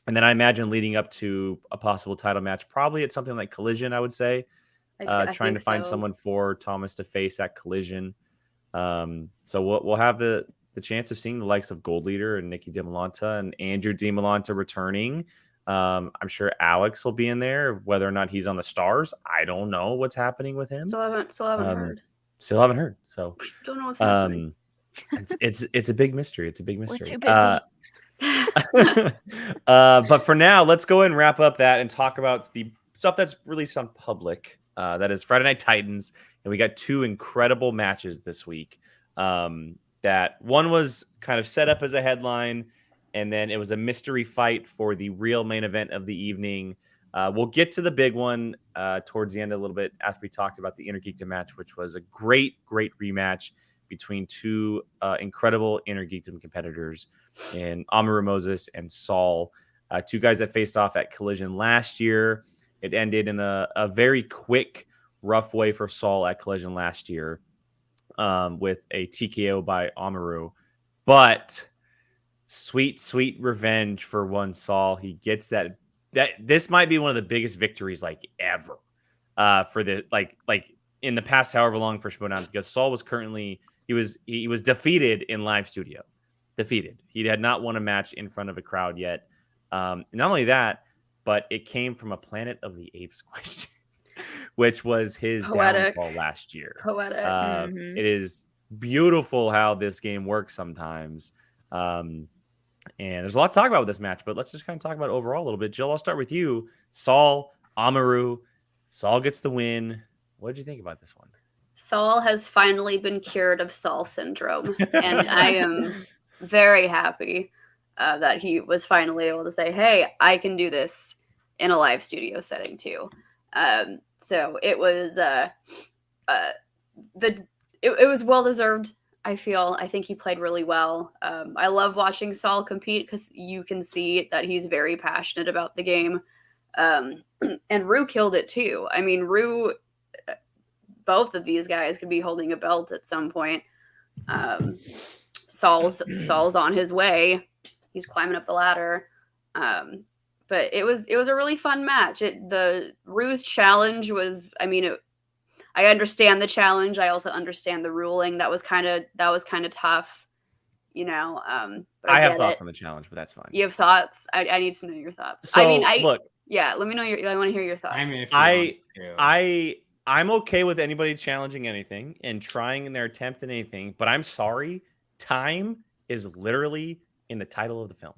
then I imagine leading up to a possible title match, probably at something like Collision. I would say, trying to find someone for Thomas to face at Collision. So we'll have the chance of seeing the likes of Gold Leader and Nikki DiMolanta and Andrew DiMolanta returning. I'm sure Alex will be in there. Whether or not he's on the stars, I don't know what's happening with him. Still haven't heard. Still haven't heard. So don't know what's happening. It's a big mystery. It's a big mystery. We're too busy. But for now, let's go ahead and wrap up that and talk about the stuff that's released on public. That is Friday Night Titans. And we got 2 incredible matches this week. That one was kind of set up as a headline, and then it was a mystery fight for the real main event of the evening. We'll get to the big one towards the end a little bit after we talked about the Geekdom match, which was a great rematch between two incredible inner Geekdom competitors in Amaru Moses and SAUL. Two guys that faced off at Collision last year. It ended in a very quick, rough way for SAUL at Collision last year with a TKO by Amaru. But sweet, sweet revenge for one SAUL. He gets that. This might be one of the biggest victories like ever for the like in the past however long for Schmoedown, because SAUL was currently he was defeated in live studio. Defeated. He had not won a match in front of a crowd yet. Not only that, but it came from a Planet of the Apes question, which was his downfall last year. Poetic. It is beautiful how this game works sometimes. And there's a lot to talk about with this match, but let's just kind of talk about overall a little bit. Jill, I'll start with you. SAUL, Amaru. SAUL gets the win. What did you think about this one? SAUL has finally been cured of SAUL syndrome, and I am very happy that he was finally able to say, hey, I can do this in a live studio setting too. So it was it was well deserved. I think he played really well. I love watching SAUL compete because you can see that he's very passionate about the game. And Rue killed it too. I mean, Rue, both of these guys could be holding a belt at some point. SAUL's on his way. He's climbing up the ladder. But it was a really fun match. The Rue's challenge was, I mean, I understand the challenge. I also understand the ruling. That was kind of tough, you know. But I have thoughts on the challenge, but that's fine. You have thoughts? I need to know your thoughts. So, I mean, look. Yeah, let me know I want to hear your thoughts. I mean, I'm okay with anybody challenging anything and trying in their attempt at anything, but I'm sorry, time is literally in the title of the film.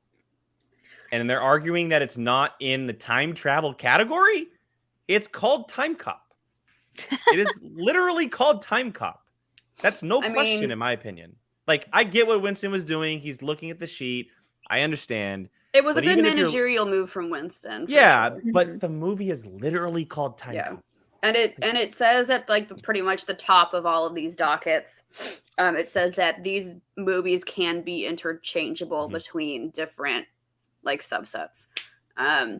And they're arguing that it's not in the time travel category. It's called Time Cop. It is literally called Time Cop. That's no question, in my opinion. Like, I get what Winston was doing. He's looking at the sheet. I understand. It was a good managerial move from Winston. Yeah, sure. But the movie is literally called Time Cop. And it says at like pretty much the top of all of these dockets, it says that these movies can be interchangeable between different like subsets.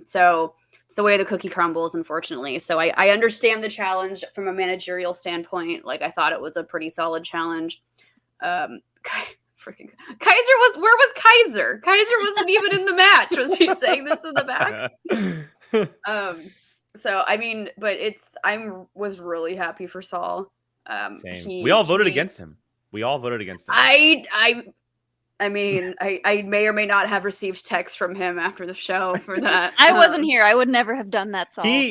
So it's the way the cookie crumbles, unfortunately. So I understand the challenge from a managerial standpoint. Like, I thought it was a pretty solid challenge. Freaking Kaiser where was Kaiser? Kaiser wasn't even in the match. Was he saying this in the back? So I mean, but I was really happy for SAUL. Same. We all voted against him. I mean, I may or may not have received text from him after the show for that. I wasn't here. I would never have done that, SAUL. He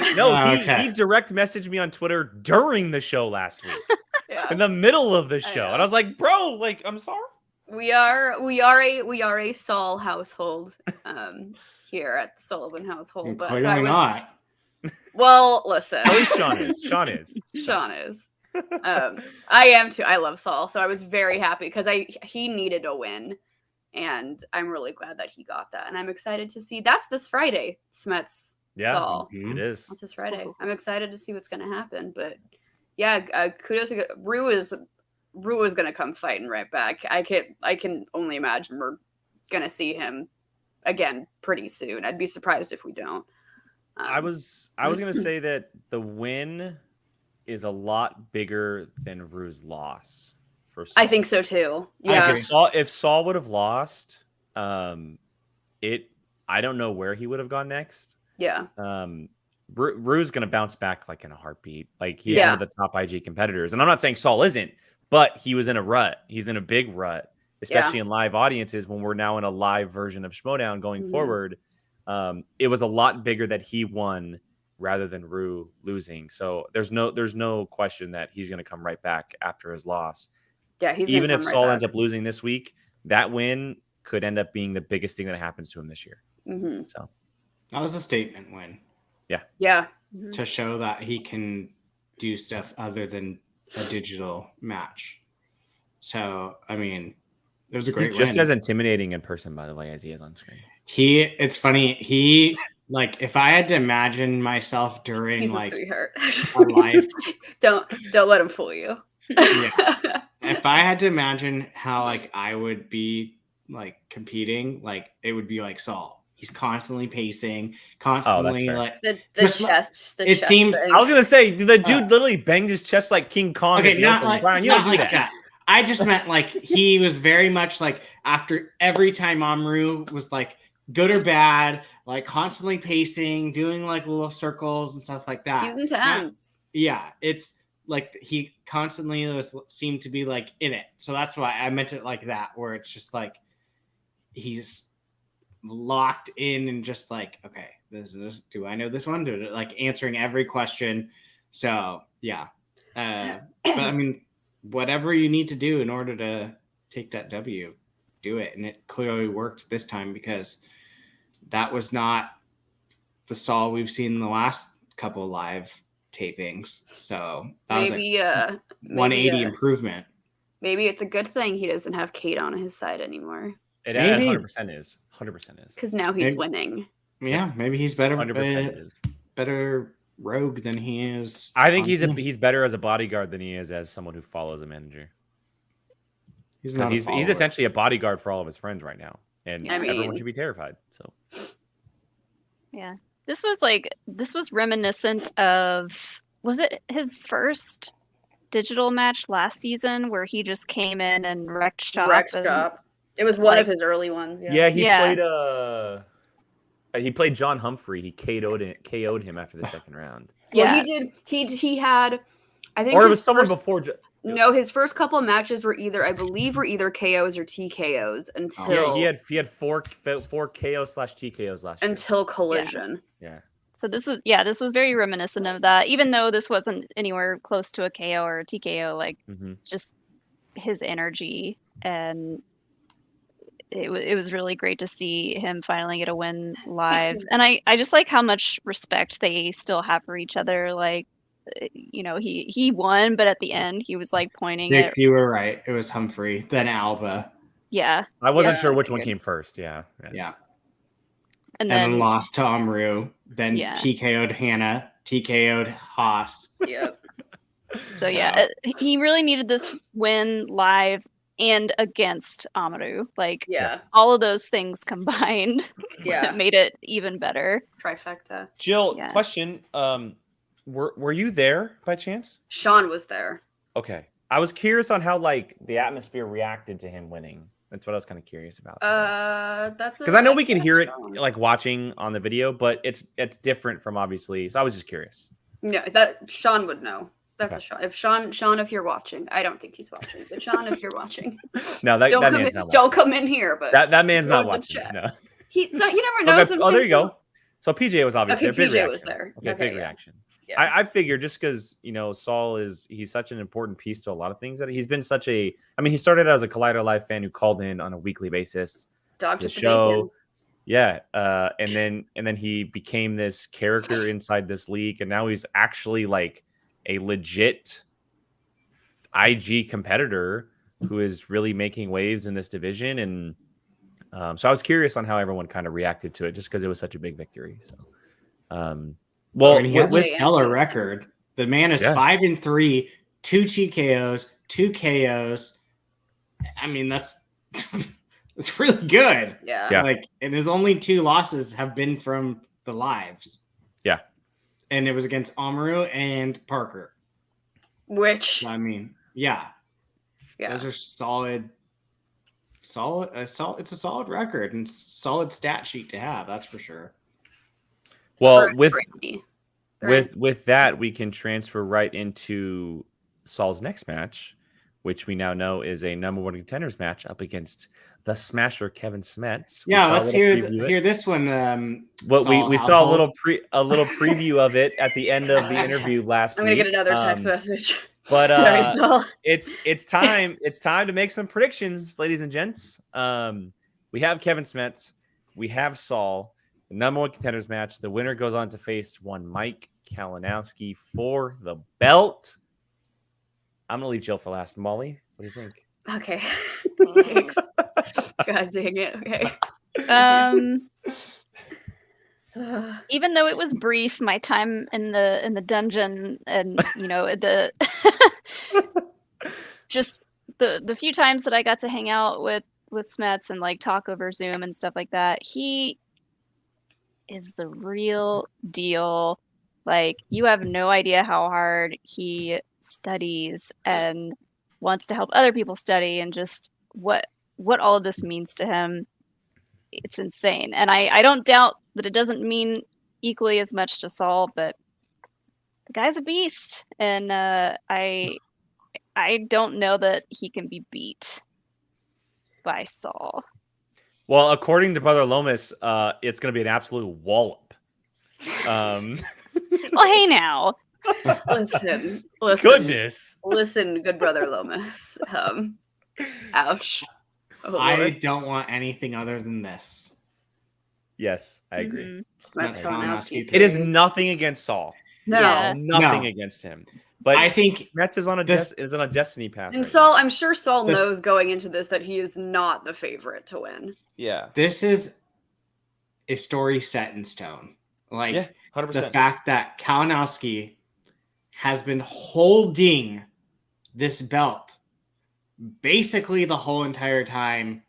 direct messaged me on Twitter during the show last week. In the middle of the show. And I was like, bro, like, I'm sorry. We are a SAUL household here at the Sullivan household. But clearly not. Well, listen. At least Sean is. Sean is. I am too. I love SAUL, so I was very happy because he needed a win, and I'm really glad that he got that. And I'm excited to see that's this Friday. Smets SAUL. It is. That's this Friday. I'm excited to see what's going to happen. But yeah, kudos to Rue is going to come fighting right back. I can only imagine we're going to see him again pretty soon. I'd be surprised if we don't. I was going to say that the win is a lot bigger than Rue's loss for SAUL. I think so too. Yeah. If SAUL would have lost, I don't know where he would have gone next. Yeah. Rue's going to bounce back like in a heartbeat. Like, he's one of the top IG competitors. And I'm not saying SAUL isn't, but he was in a rut. He's in a big rut, especially in live audiences when we're now in a live version of Schmoedown going forward. It was a lot bigger that he won rather than Rue losing. So there's no question that he's going to come right back after his loss. Yeah, he's even if SAUL ends up losing this week, that win could end up being the biggest thing that happens to him this year. So that was a statement win. Yeah. To show that he can do stuff other than a digital match. So I mean, it was a great win. Just win. as intimidating in person, by the way, as he is on screen. It's funny. Like, if I had to imagine myself during He's like a sweetheart. a live, don't let him fool you. if I had to imagine how like I would be like competing, like it would be like Saul. He's constantly pacing, constantly fair. like The Just like- chests. The it chest seems- thing. I was gonna say, the dude literally banged his chest like King Kong okay, at the not open. like, Brian, you not don't do like that. I just meant like he was very much like after every time Amaru was like good or bad, like constantly pacing, doing like little circles and stuff like that. He's intense. Yeah, it's like he constantly seemed to be like in it. So that's why I meant it like that, where it's just like he's locked in and just like, okay, this is, do I know this one? Do like answering every question. So yeah. But I mean, whatever you need to do in order to take that W, do it. And it clearly worked this time because that was not the Saul we've seen in the last couple live tapings. So that was Maybe, a 180 improvement. maybe it's a good thing he doesn't have Kate on his side anymore. It Maybe. 100% is. 100% is. Because now he's Maybe. winning. Yeah, maybe he's better. 100% is. Better rogue than he is. I think on- he's better as a bodyguard than he is as someone who follows a manager. He's not. He's essentially a bodyguard for all of his friends right now, and I everyone mean- should be terrified. So Yeah. This was reminiscent of, was it his first digital match last season where he just came in and wrecked shop? Rex and, Shop. It was one of like- his early ones. yeah, Yeah. he played John Humphrey. He KO'd him after the second round, Well, Yeah. he did. He had. I think. or it his was someone first- before. No, his first couple of matches were either KOs or TKOs until Yeah, he had four KO/TKOs last year. until Collision. Yeah, So this was very reminiscent of that, even though this wasn't anywhere close to a KO or a TKO, like just his energy, and it was really great to see him finally get a win live. And I just like how much respect they still have for each other. Like, you know, he won, but at the end he was like pointing Nick, at, you were right. It was Humphrey, then Alba. yeah, I wasn't Yeah, sure which one good. came first. Yeah. Yeah. and And then then lost to Amaru. Then Yeah. TKO'd Hannah. TKO'd Haas. Yep. so yeah, he really needed this win live and against Amaru. Like, Yeah. all of those things combined Yeah. made it even better. Trifecta. Jill, Yeah. question: were you there by chance? Sean was there. Okay, I was curious on how like the atmosphere reacted to him winning. That's what I was kind of curious about. That's Because I know we can hear it like watching on the video, but it's different from obviously. So I was just curious. No, that Sean would know. That's Okay. a Sean, if you're watching, I don't think he's watching, but Sean, if you're watching, No, that don't come man's in. not Don't come in here. But watching. That man's go not in the watching. chat. No. He, so you never know. Okay. Oh, there you sometimes go. So PJ was obviously Okay, there. Big PJ reaction. was there. Okay, Okay, big yeah. reaction. Yeah. I figured just because Saul he's such an important piece to a lot of things that he's been such a. I mean, he started as a Collider Live fan who called in on a weekly basis Dog to the took the show. bacon. Yeah, and then he became this character inside this league, and now he's actually like a legit IG competitor who is really making waves in this division. And so I was curious on how everyone kind of reacted to it, just because it was such a big victory. So, well, And he has a with- stellar record. The man is Yeah. 5-3, 2 TKOs, 2 KOs. I mean, that's that's really good. Yeah. Yeah. Like, and his only 2 losses have been from the lives. Yeah. And it was against Amaru and Parker. Which So, I mean, yeah. yeah. Those are solid. It's a solid record and solid stat sheet to have. That's for sure. well, For- with for me. Right. with that, we can transfer right into Saul's next match, which we now know is a number 1 contenders match up against the Smasher Kevin Smets. Yeah, let's hear this one. What we Saul saw a household. little preview of it at the end of the interview last I'm week. gonna get another text message. But Sorry, Saul. it's time to make some predictions, ladies and gents. We have Kevin Smets, we have Saul, the number 1 contenders match. The winner goes on to face one Mike Kalinowski for the belt. I'm gonna leave Jill for last. Molly, what do you think? Okay. Thanks. God dang it. Okay. Even though it was brief, my time in the dungeon and the just the few times that I got to hang out with Smets and like talk over Zoom and stuff like that, he is the real deal. Like, you have no idea how hard he studies and wants to help other people study, and just what all of this means to him. It's insane. And I don't doubt that it doesn't mean equally as much to Saul, but the guy's a beast, and I don't know that he can be beat by Saul. Well, according to Brother Lomas, it's going to be an absolute wallop. Well, hey now. Listen. Goodness. Listen, good brother Lomas. Ouch. Oh, I Lord. don't want anything other than this. Yes, I agree. Mm-hmm. Smets Kalinowski. It is nothing against Saul. No. Yeah. Nothing No. against him. But I think Smets is on a this- is on a destiny path. And right Saul, I'm sure Saul This- knows going into this that he is not the favorite to win. now. Yeah. This is a story set in stone. Like, Yeah. 100%. the fact that Kalinowski has been holding this belt basically the whole entire time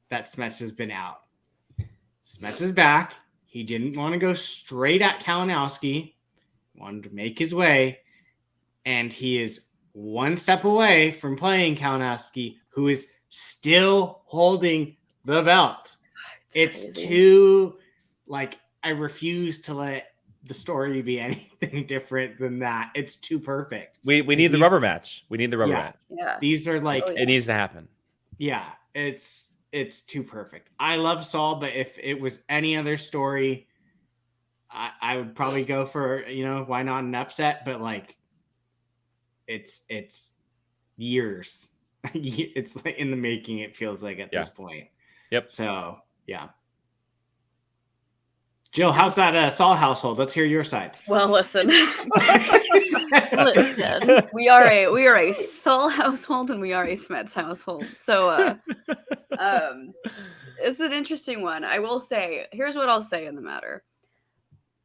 that Smets has been out. Smets is back. He didn't want to go straight at Kalinowski. Wanted to make his way. And he is one step away from playing Kalinowski, who is still holding the belt. It's crazy. too, like, I refuse to let the story be anything different than that. It's too perfect. We need the These- rubber match. We need the rubber Yeah. match. Yeah. These are like, Oh, It needs to happen. yeah, it's too perfect. I love Saul, but if it was any other story, I would probably go for, why not an upset? But like, it's years. It's like in the making, it feels like at this point. Yep. So yeah. Jill, how's that Saul household? Let's hear your side. Well, listen. Listen. we are a Saul household and we are a Smets household. So it's an interesting one. I will say, here's what I'll say in the matter.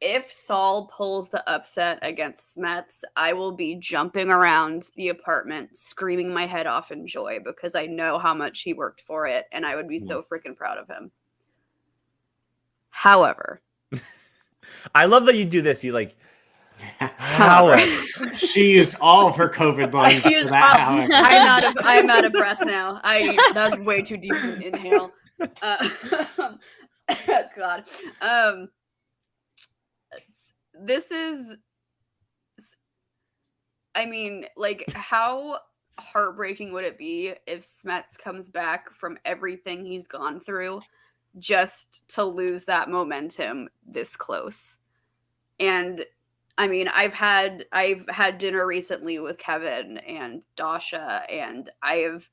If Saul pulls the upset against Smets, I will be jumping around the apartment, screaming my head off in joy because I know how much he worked for it and I would be so freaking proud of him. However, I love that you do this. You like, however. She used all of her COVID lines for that. However. I'm out of breath now. That was way too deep of an inhale. God. This is, I mean, like, how heartbreaking would it be if Smets comes back from everything he's gone through just to lose that momentum this close? And I mean, I've had dinner recently with Kevin and Dasha, and I have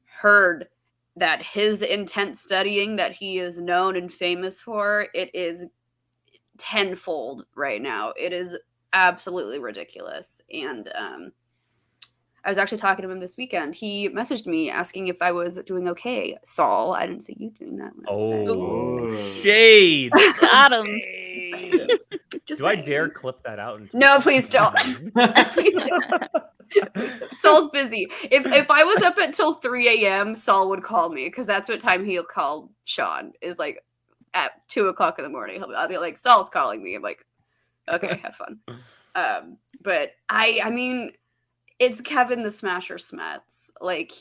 heard that his intense studying that he is known and famous for, it is tenfold right now. It is absolutely ridiculous. And I was actually talking to him this weekend. He messaged me asking if I was doing okay. Saul, I didn't see you doing that. When I was saying. Oh. Shade. Got him. Shade. Just Do I saying. dare clip that out? No, please don't. Please don't. Saul's busy. If I was up until 3 a.m., Saul would call me because that's what time he'll call Sean, is like at 2 o'clock in the morning. I'll be like, Saul's calling me. I'm like, okay, have fun. But I mean, it's Kevin the Smasher Smets. Like,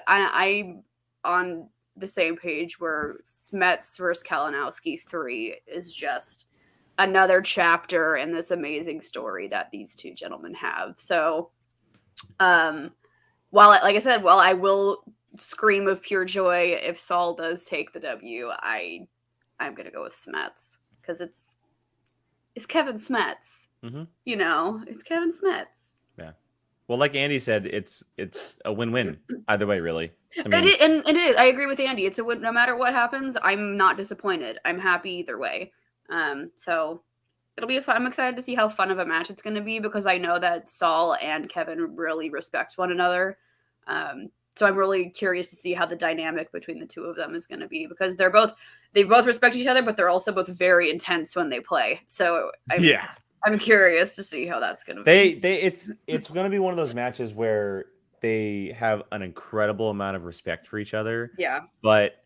I'm on the same page where Smets versus Kalinowski 3 is just another chapter in this amazing story that these two gentlemen have. So, while I will scream of pure joy if Saul does take the W, I'm gonna go with Smets because it's Kevin Smets. Mm-hmm. It's Kevin Smets. Yeah. Well, like Andy said, it's a win-win either way, really. I mean, It is. I agree with Andy. It's a win. No matter what happens, I'm not disappointed. I'm happy either way. So it'll be fun. I'm excited to see how fun of a match it's going to be because I know that Saul and Kevin really respect one another. So I'm really curious to see how the dynamic between the two of them is going to be because they both respect each other, but they're also both very intense when they play. So I'm curious to see how that's going to be. it's going to be one of those matches where they have an incredible amount of respect for each other, Yeah. but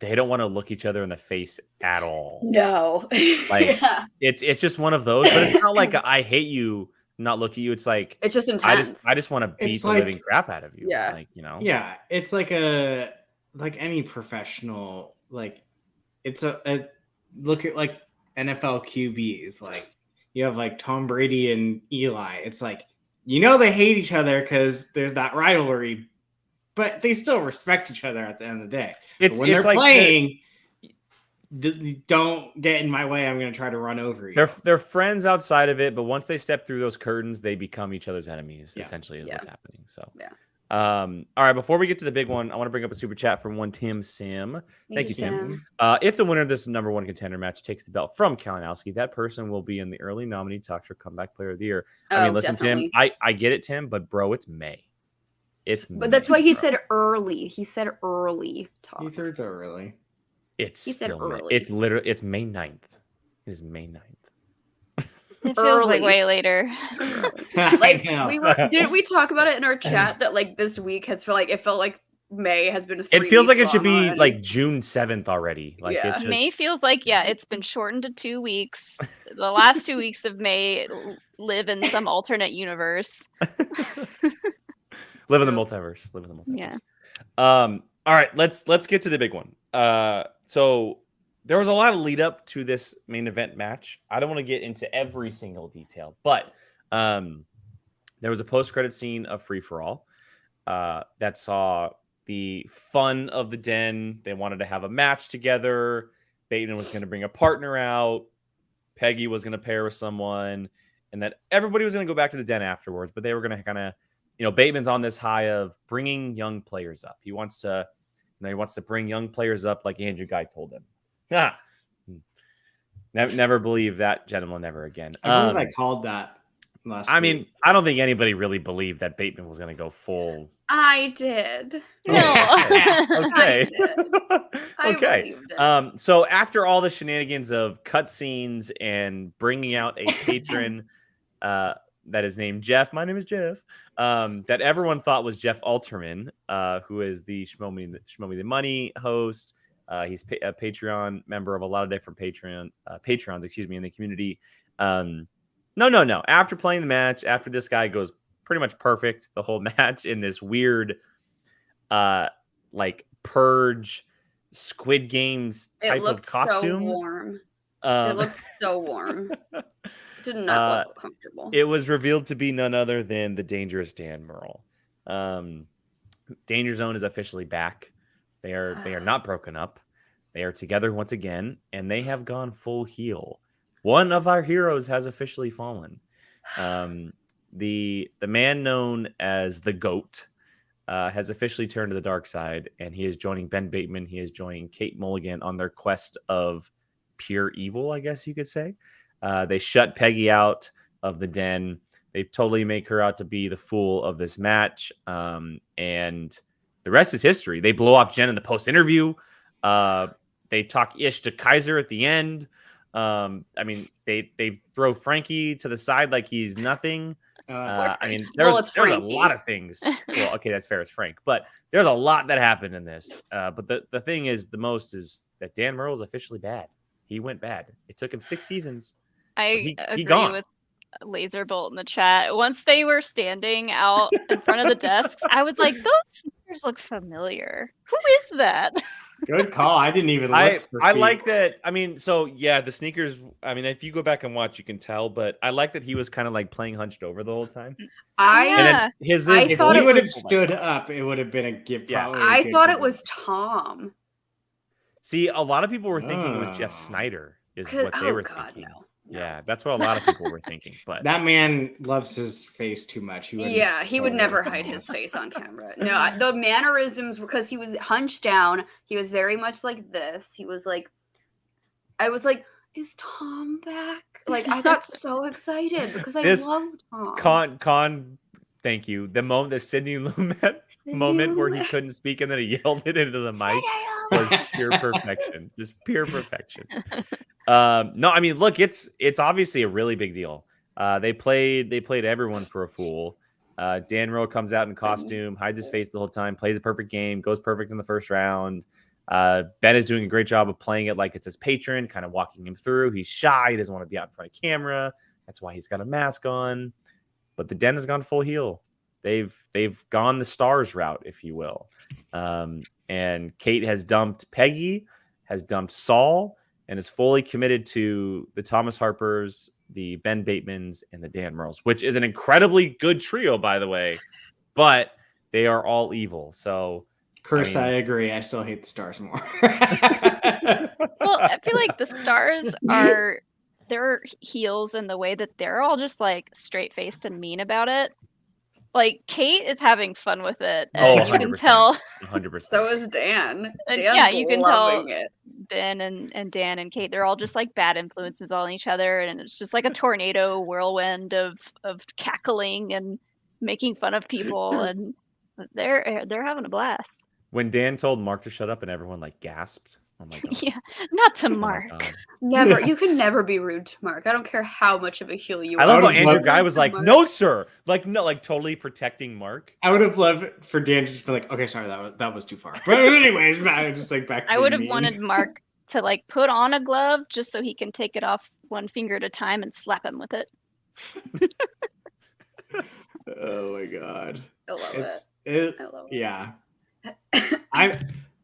they don't want to look each other in the face at all. No. Like Yeah. it's just one of those, but it's not like a, I hate you, not look at you. It's like It's just I intense. just want to beat It's the like- living crap out of you. Yeah. Like, you know. Yeah, it's like any professional, like it's a look at like NFL QBs. Like you have like Tom Brady and Eli. It's like, they hate each other because there's that rivalry, but they still respect each other at the end of the day. But when they're like playing, don't get in my way. I'm going to try to run over you. they're friends outside of it, but once they step through those curtains, they become each other's enemies. Yeah. Essentially, is what's happening. So, Yeah. All right. Before we get to the big one, I want to bring up a super chat from one Tim Sim. Thank you, Tim. If the winner of this number one contender match takes the belt from Kalinowski, that person will be in the early nominee talks for comeback player of the year. I mean, listen, definitely. Tim, I get it, Tim, but bro, it's May. But that's why he said early. He said early talks. He threw it early. It's He said still May. early. It's literally it's May 9th. It is May 9th. It feels like Early. way later. Like I know. didn't we talk about it in our chat that like this week it felt like May has been. It feels like it should long be already. like June 7th already. Like Yeah. it just May feels like, it's been shortened to 2 weeks. The last 2 weeks of May live in some alternate universe. live in the multiverse. Live in the multiverse. Yeah. All right, let's get to the big one. So there was a lot of lead up to this main event match. I don't want to get into every single detail, but there was a post-credit scene of Free for All that saw the fun of the Den. They wanted to have a match together. Bateman was going to bring a partner out. Peggy was going to pair with someone, and that everybody was going to go back to the Den afterwards. But they were going to kind of, Bateman's on this high of bringing young players up. He wants to, he wants to bring young players up, like Andrew Guy told him. Never believe that gentleman ever again. I believe I called that last I mean, week. I don't think anybody really believed that Bateman was going to go full. I did. No. Okay. I Okay. believed it. So after all the shenanigans of cutscenes and bringing out a patron that is named Jeff, my name is Jeff, that everyone thought was Jeff Alterman, who is the Schmo Me the Money host. He's a Patreon member of a lot of different patrons, in the community. No. After playing the match, after this guy goes pretty much perfect the whole match in this weird, like Purge Squid Games type of costume. So warm. It looked so warm. Did not look comfortable. It was revealed to be none other than the dangerous Dan Murrell. Danger Zone is officially back. They are not broken up. They are together once again, and they have gone full heel. One of our heroes has officially fallen. The man known as the GOAT has officially turned to the dark side, and he is joining Ben Bateman. He is joining Kate Mulligan on their quest of pure evil, I guess you could say. They shut Peggy out of the Den. They totally make her out to be the fool of this match. And the rest is history. They blow off Jen in the post-interview. They talk ish to Kaiser at the end. I mean, they throw Frankie to the side like he's nothing. I mean, there's a lot of things. Well, okay, that's fair. It's Frank. But there's a lot that happened in this. But the thing is, the most is that Dan Murrell is officially bad. He went bad. It took him 6 seasons. I agree gone. with Laserbolt in the chat. Once they were standing out in front of the desks, I was like, those sneakers look familiar. Who is that? Good call. I didn't even look. I like that. I mean, so yeah, the sneakers. I mean, if you go back and watch, you can tell. But I like that he was kind of like playing hunched over the whole time. And then his I If thought he it would have was- stood up, it would have been a gift. Yeah. I thought it was Tom. See, a lot of people were thinking it was Jeff Snyder. Is what they were thinking. No. Yeah, that's what a lot of people were thinking. But That man loves his face too much. He would never hide his face on camera. No, the mannerisms, because he was hunched down. He was very much like this. He was like, I was like, is Tom back? Like, I got so excited because I love Tom. Con, thank you. The Sidney Lumet moment where he couldn't speak and then he yelled it into the mic was pure perfection. Just pure perfection. No, I mean, look, it's obviously a really big deal. They played everyone for a fool. Dan Rowe comes out in costume, hides his face the whole time, plays a perfect game, goes perfect in the first round. Ben is doing a great job of playing it like it's his patron, kind of walking him through. He's shy. He doesn't want to be out in front of camera. That's why he's got a mask on. But the Den has gone full heel. They've gone the stars route, if you will. And Kate has dumped Peggy, has dumped SAUL, and is fully committed to the Thomas Harpers, the Ben Batemans, and the Dan Merles, which is an incredibly good trio, by the way. But they are all evil. So, Chris, I agree. I still hate the stars more. Well, I feel like the stars are they're heels in the way that they're all just like straight faced and mean about it. Like Kate is having fun with it, and you can tell. 100%. So is Dan. And Dan's you can tell loving it. Ben and Dan and Kate, they're all just like bad influences on each other, and it's just like a tornado whirlwind of cackling and making fun of people, and they're having a blast. When Dan told Mark to shut up and everyone like gasped. Oh my god. Yeah, not to Oh my Mark. God. Never. You can never be rude to Mark. I don't care how much of a heel you I are. love how would Andrew love- Guy was like, Mark. "No, sir," like totally protecting Mark. I would have loved for Dan to just be like, okay, sorry, that was too far. But anyways, just like back to I would have me. wanted Mark to like put on a glove just so he can take it off one finger at a time and slap him with it. Oh my god. I love It, I love it. yeah.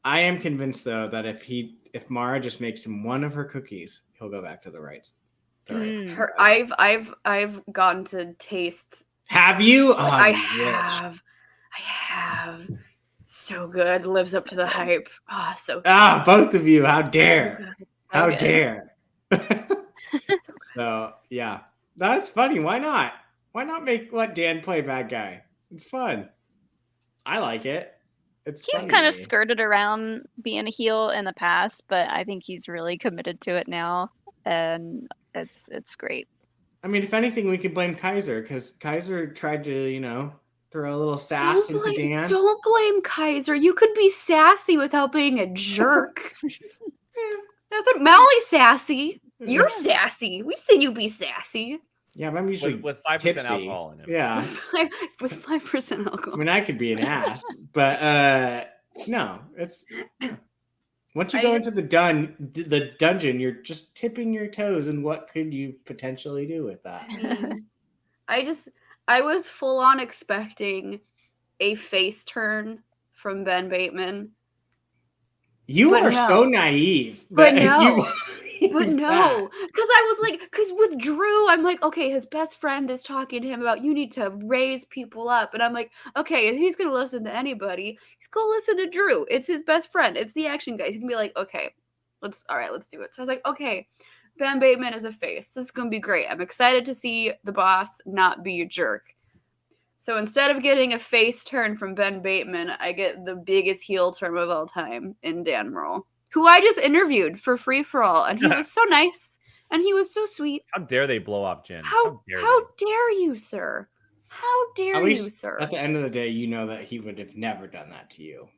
I am convinced though that if Mara just makes him one of her cookies, he'll go back to the right. I've gotten to taste. Have you? Oh, I you bitch. have. I have. So good. Lives up to the hype. Ah, so good. Ah, both of you. How dare? How Okay. dare? So good. So yeah, that's funny. Why not? Why not let Dan play bad guy? It's fun. I like it. It's He's funny kind to of me. skirted around being a heel in the past, but I think he's really committed to it now, and it's great. I mean, if anything, we could blame Kaiser because Kaiser tried to, throw a little sass into Dan. Don't blame Kaiser. You could be sassy without being a jerk. Molly's sassy. You're sassy. We've seen you be sassy. Yeah, but I'm usually With 5% tipsy. alcohol in him. Yeah, With 5% alcohol. I mean, I could be an ass, but no, it's once you go into the dungeon, you're just tipping your toes, and what could you potentially do with that? I was full on expecting a face turn from Ben Bateman. You But are no. so naive. But that no. you- But no, because with Drew, I'm like, okay, his best friend is talking to him about you need to raise people up. And I'm like, okay, if he's going to listen to anybody, he's going to listen to Drew. It's his best friend. It's the action guy. He's going to be like, okay, let's do it. So I was like, okay, Ben Bateman is a face. This is going to be great. I'm excited to see the boss not be a jerk. So instead of getting a face turn from Ben Bateman, I get the biggest heel turn of all time in Dan Merle, who I just interviewed for Free For All, and he was so nice, and he was so sweet. How dare they blow off Jen? How dare dare you, sir? How dare At you, least sir? at the end of the day, you know that he would have never done that to you.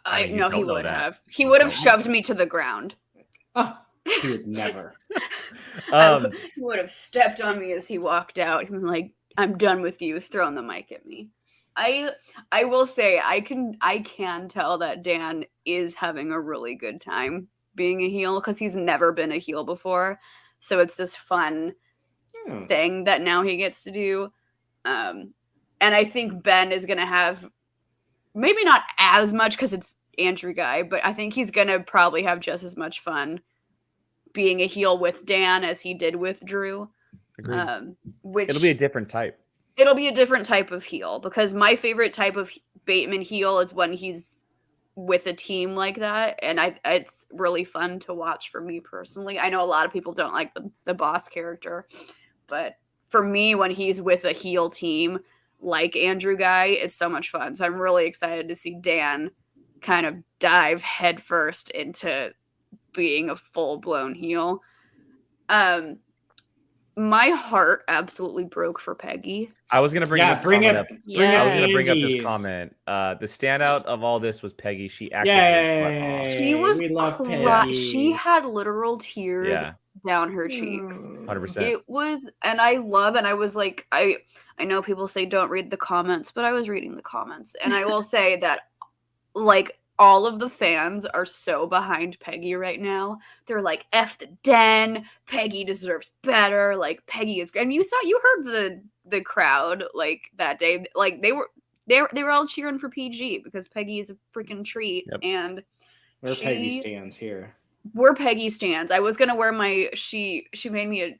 I mean, you know don't he know would that. have. He would have don't know shoved that. me to the ground. Oh, he would never. He would have stepped on me as he walked out. He was like, "I'm done with you," throwing the mic at me. I will say I can tell that Dan is having a really good time being a heel because he's never been a heel before. So it's this fun thing that now he gets to do. And I think Ben is going to have maybe not as much because it's Andrew Guy, but I think he's going to probably have just as much fun being a heel with Dan as he did with Drew. Agreed. Which It'll be a different type. It'll be a different type of heel because my favorite type of Bateman heel is when he's with a team like that, and it's really fun to watch for me personally. I know a lot of people don't like the boss character, but for me, when he's with a heel team like Andrew Guy, it's so much fun. So I'm really excited to see Dan kind of dive headfirst into being a full-blown heel. My heart absolutely broke for Peggy. I was gonna bring this bring comment it. up. Yeah. I was gonna bring up this Daisies. comment. The standout of all this was Peggy. She acted Yay! She was we love she Peggy. had literal tears Yeah. down her cheeks. 100%. It was, and I was like, I know people say don't read the comments, but I was reading the comments, and I will say that, like, all of the fans are so behind Peggy right now. They're like, F the den, Peggy deserves better, like, Peggy is great. And you heard the crowd, like, that day, like, they were all cheering for PG because Peggy is a freaking treat. Yep. And We're Peggy stands here. We're Peggy stands. I was gonna wear she made me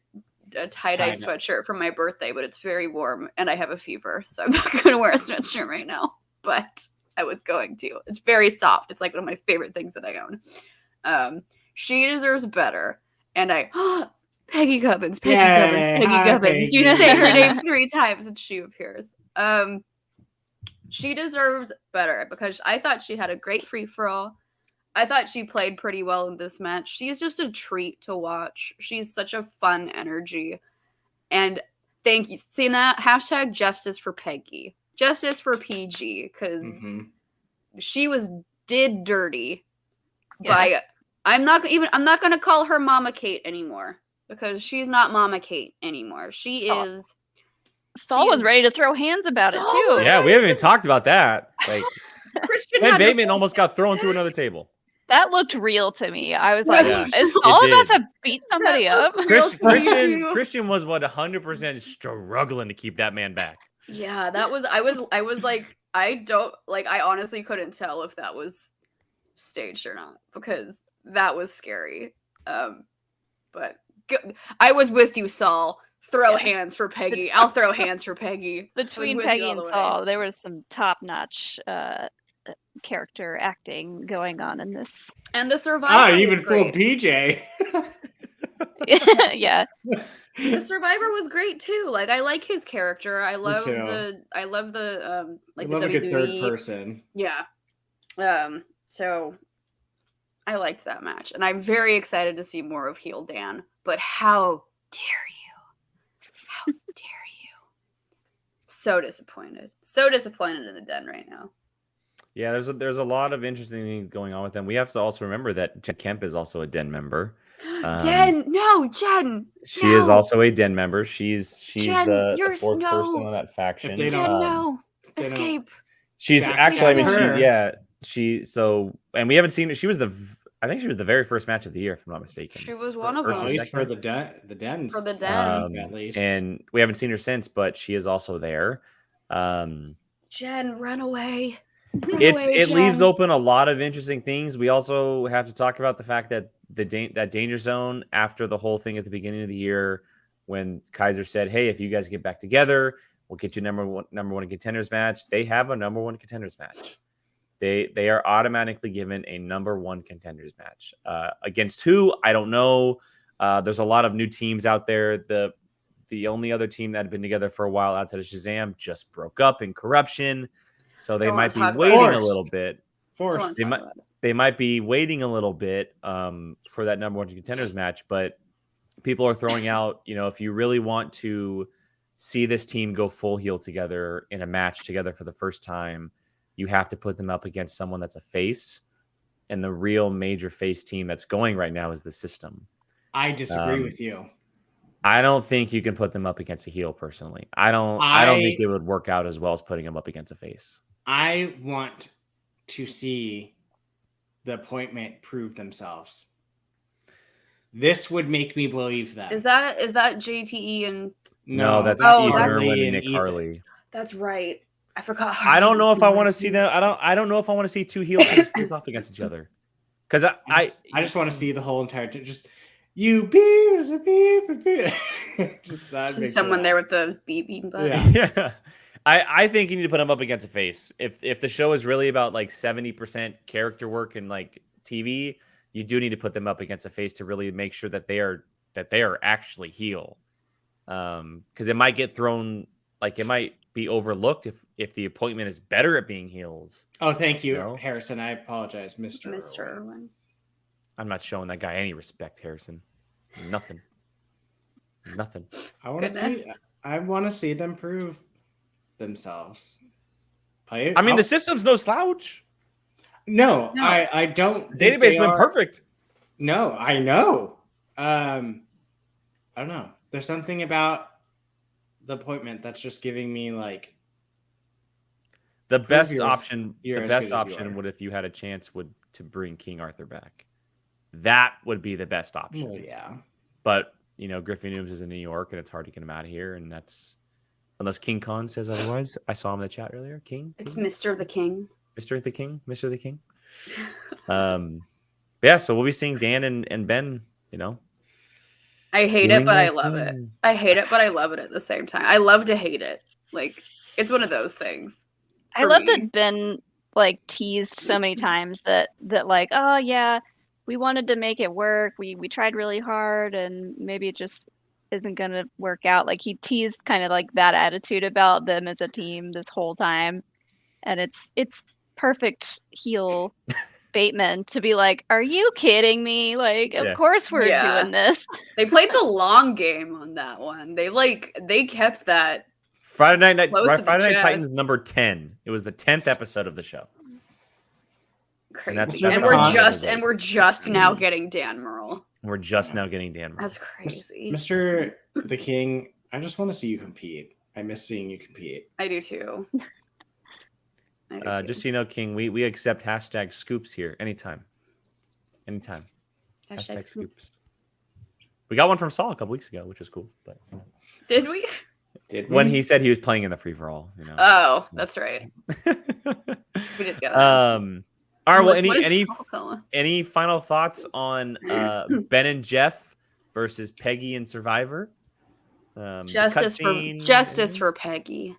a tie-dye sweatshirt for my birthday, but it's very warm and I have a fever, so I'm not gonna wear a sweatshirt right now. But I was going to. It's very soft. It's like one of my favorite things that I own. She deserves better. And Peggy Gubbins, Peggy Gubbins. Peggy. You say her name 3 times and she appears. She deserves better because I thought she had a great free-for-all. I thought she played pretty well in this match. She's just a treat to watch. She's such a fun energy. And thank you. See that? Hashtag justice for Peggy. Justice for PG, because she did dirty by. I'm not gonna call her Mama Kate anymore because she's not Mama Kate anymore. Saul was ready to throw hands about it too. Yeah, we haven't even talked about that. Like, Christian Ben Bateman almost got thrown through another table. That looked real to me. I was like, Yeah, is Saul about to beat somebody up? Christian was 100% struggling to keep that man back. Yeah, that was. I was like, I honestly couldn't tell if that was staged or not because that was scary. But I was with you, Saul. Throw hands for Peggy. I'll throw hands for Peggy. Between Peggy and Saul, there was some top-notch character acting going on in this. And the Survivor. Even fooled PJ. Yeah. The Survivor was great too. Like, I like his character. I love the like the WWE. A good third person. Yeah. So I liked that match, and I'm very excited to see more of heel Dan. But how dare you? How dare you? So disappointed. So disappointed in the den right now. Yeah, there's a lot of interesting things going on with them. We have to also remember that Jen Kemp is also a den member. Jen. She is also a den member. She's Jen, the 4th person on that faction. Jen, no. Escape. She's Exactly. actually, I mean, and we haven't seen her. I think she was the very first match of the year, if I'm not mistaken. She was one of At them. least for the den. For the den. At least. And we haven't seen her since, but she is also there. Jen, run away. It leaves open a lot of interesting things. We also have to talk about the fact that that Danger Zone, after the whole thing at the beginning of the year, when Kaiser said, "Hey, if you guys get back together, we'll get you number one contenders match." They have a number 1 contenders match. They are automatically given a number 1 contenders match. Against who? I don't know. There's a lot of new teams out there. The only other team that had been together for a while outside of Shazam just broke up in corruption. So they might be waiting a little bit. They might be waiting a little bit for that number 1 contenders match. But people are throwing out, if you really want to see this team go full heel together in a match together for the first time, you have to put them up against someone that's a face. And the real major face team that's going right now is the System. I disagree with you. I don't think you can put them up against a heel personally. I don't think it would work out as well as putting them up against a face. I want to see the appointment prove themselves. This would make me believe that. Is that JTE and No, that's Ethan Irwin and Nick Harley. That's right. I forgot. I don't know if I want to see them. I don't know if I want to see 2 heel teams face off against each other. Because I just want to see the whole entire just you beep. Just someone there with the beeping button. Yeah. I think you need to put them up against a face. If the show is really about like 70% character work and like TV, you do need to put them up against a face to really make sure that they are actually heel. Because it might get thrown, like it might be overlooked if the appointment is better at being heels. Oh, thank you, Harrison. I apologize, Mr. Irwin. I'm not showing that guy any respect, Harrison. Nothing. I want to see them prove themselves. The System's no slouch. No. I don't. Database went perfect. No, I know. I don't know. There's something about the appointment that's just giving me like The Prove best you're option, as the good best as you option are. would, if you had a chance, would to bring King Arthur back. That would be the best option. well, yeah. But Griffey Nooms is in New York, and it's hard to get him out of here. And that's unless King Khan says otherwise. I saw him in the chat earlier. It's King? Mr. the King. Mr. the King, Mr. the King. Yeah. So we'll be seeing Dan and Ben. I hate doing it, but I their love it. thing. I hate it, but I love it at the same time. I love to hate it. Like, it's one of those things. I for love me. that Ben like teased so many times that like, oh yeah, we wanted to make it work. We tried really hard, and maybe it just isn't gonna work out. Like he teased kind of like that attitude about them as a team this whole time, and it's perfect heel Bateman to be like, are you kidding me? Like, Yeah. of course we're Yeah. doing this. They played the long game on that one. They kept that. Friday Night Close to the Friday Night chest. Titans number 10. It was the 10th episode of the show. Crazy. that's how We're just now getting Dan Murrell. We're just now getting Dan. Murray. That's crazy. Mr. the King, I just want to see you compete. I miss seeing you compete. I do too. Just so you know, King, we accept hashtag scoops here anytime. Hashtag scoops. We got one from Saul a couple weeks ago, which was cool. But Did we? when he said he was playing in the free for all, Oh, that's right. We did get that. All right. Well, What is any Saul calling? any final thoughts on Ben and Jeff versus Peggy and Survivor? Justice for Peggy. Justice for Peggy.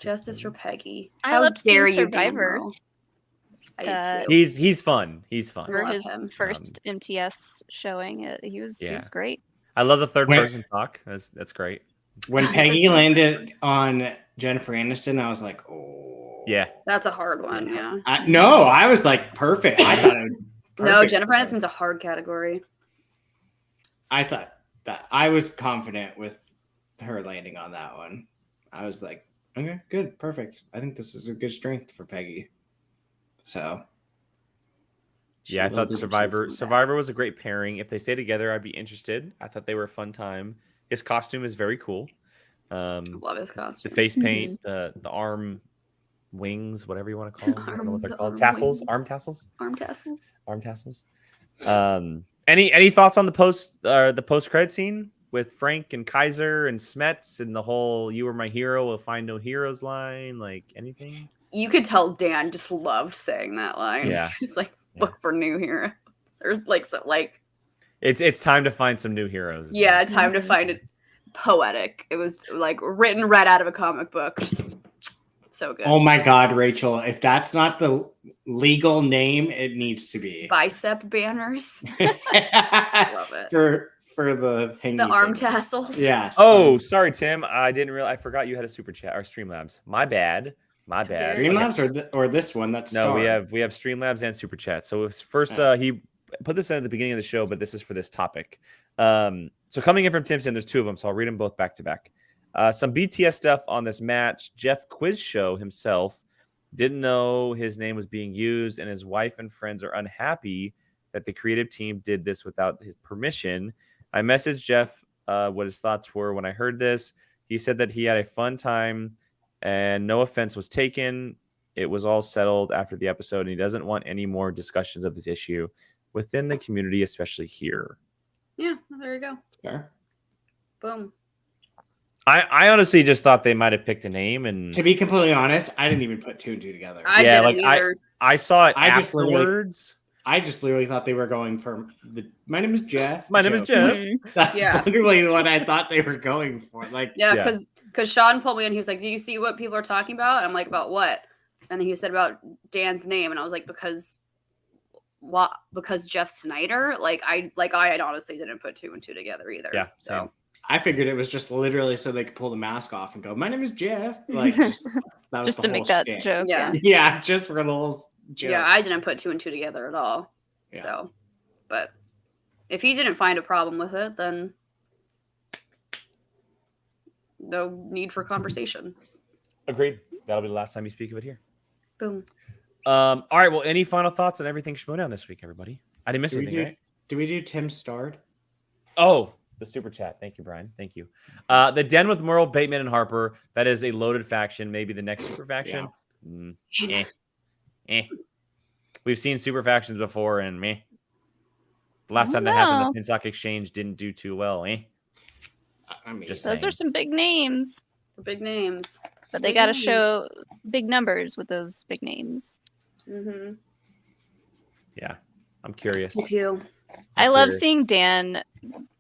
Justice for Peggy. I How loved seeing dare you, Survivor. Dan Murrell? I do too. He's fun. He's fun. For love his him. first MTS showing, he was great. I love the third Where- person talk. That's great. When Peggy landed on Jennifer Aniston, I was like, oh. Yeah. That's a hard one. Yeah. I was like, perfect. I thought it was No, perfect. Jennifer Aniston's a hard category. I thought that I was confident with her landing on that one. I was like, okay, good, perfect. I think this is a good strength for Peggy. So, Yeah, I thought She's Survivor was a great pairing. If they stay together, I'd be interested. I thought they were a fun time. His costume is very cool. Love his The costume. face paint, the arm wings, whatever you want to call them. I don't know what they're called. Tassels, arm tassels. Arm tassels. Arm tassels. Any thoughts on the post credit scene with Frank and Kaiser and Smets and the whole "You were my hero, we'll find no heroes" line? Like anything? You could tell Dan just loved saying that line. Yeah. He's like, look for new heroes. Or like It's time to find some new heroes. yeah, time to find it. Poetic. It was like written right out of a comic book. Just so good. oh my God, Rachel, if that's not the legal name, it needs to be. Bicep banners. Love it. for the hanging The arm thing. tassels. Yes. Oh, sorry, Tim. I didn't realize. I forgot you had a super chat or Streamlabs. My bad. Streamlabs or this one? That's No, we Star. have Streamlabs and super chat. So it's first, he put this in at the beginning of the show, but this is for this topic. So coming in from Timson, there's two of them, so I'll read them both back to back. Some BTS stuff on this match. Jeff Quiz Show himself didn't know his name was being used, and his wife and friends are unhappy that the creative team did this without his permission. I messaged Jeff what his thoughts were when I heard this. He said that he had a fun time and no offense was taken. It was all settled after the episode, and he doesn't want any more discussions of this issue within the community, especially here. Yeah, there you go. Fair. Boom. I honestly just thought they might have picked a name, and To be completely honest, I didn't even put two and two together. I Yeah, didn't like, either. I saw it I just literally- afterwards. I just literally thought they were going for my name is Jeff. My name is joke. Jeff. That's Yeah. literally what I thought they were going for. Like, Yeah, Yeah. because Sean pulled me in. He was like, "Do you see what people are talking about?" And I'm like, "About what?" And then he said about Dan's name, and I was like, "Because what? Because Jeff Snyder." I had honestly didn't put two and two together either. Yeah, So same. I figured it was just literally so they could pull the mask off and go, "My name is Jeff." Like, that was Just the to whole make that shtick. joke. Yeah. Yeah, just for the whole joke. yeah, I didn't put two and two together at all. Yeah. So, but if he didn't find a problem with it, then no need for conversation. Agreed. That'll be the last time you speak of it here. Boom. All right. Well, any final thoughts on everything Schmoedown this week, everybody? I didn't miss Do we anything, do? right? Do we do Tim Starred? Oh, the super chat. Thank you, Brian. Thank you. The Den with Merle, Bateman, and Harper. That is a loaded faction. Maybe the next super faction. We've seen super factions before, and meh. The last time that happened, the FinStock Exchange didn't do too well. I mean, just those are some big names. Big names. But they got to show big numbers with those big names. Mm-hmm. Yeah, I'm curious. Me too. I love seeing Dan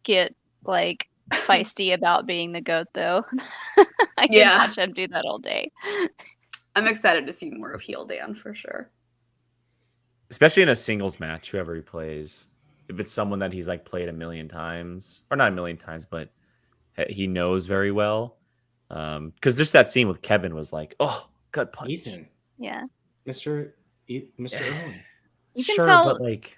get like feisty about being the GOAT, though. I can watch him do that all day. I'm excited to see more of heel Dan for sure. Especially in a singles match, whoever he plays. If it's someone that he's like played a million times, or not a million times, but he knows very well. Because just that scene with Kevin was like, oh, gut punch. Ethan. Yeah. Mr. Owen. You can tell, but like,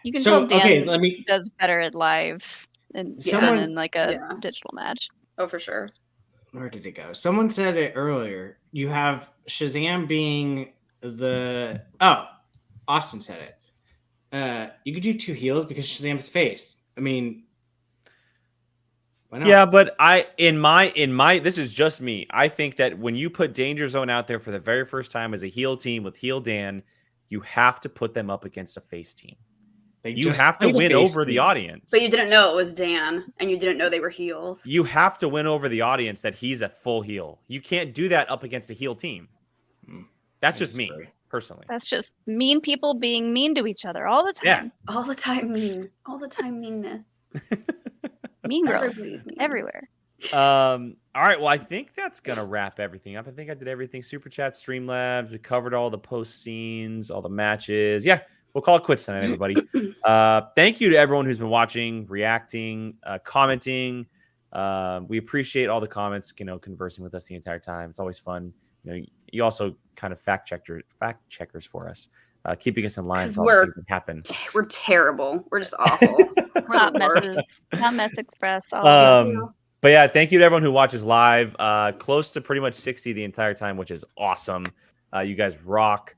you can tell Dan does better at live than in like a digital match. Oh, for sure. Where did it go? Someone said it earlier. You have Shazam being the... Oh, Austin said it. You could do 2 heels because Shazam's face. I mean... Yeah, but in my this is just me. I think that when you put Danger Zone out there for the very first time as a heel team with heel Dan, you have to put them up against a face team. You have to win over the audience. But you didn't know it was Dan, and you didn't know they were heels. You have to win over the audience that he's a full heel. You can't do that up against a heel team. That's just me, personally. That's just mean people being mean to each other all the time. Yeah. All the time mean. All the time meanness. Mean girls everywhere. All right. Well, I think that's going to wrap everything up. I think I did everything. Super Chat, Streamlabs. We covered all the post scenes, all the matches. Yeah. We'll call it quits tonight, everybody. Thank you to everyone who's been watching, reacting, commenting. We appreciate all the comments, conversing with us the entire time. It's always fun. You also kind of fact checkers for us, keeping us in line with all the things that happen. We're terrible. We're just awful. Not Mess Express. But yeah, thank you to everyone who watches live. Close to pretty much 60 the entire time, which is awesome. You guys rock.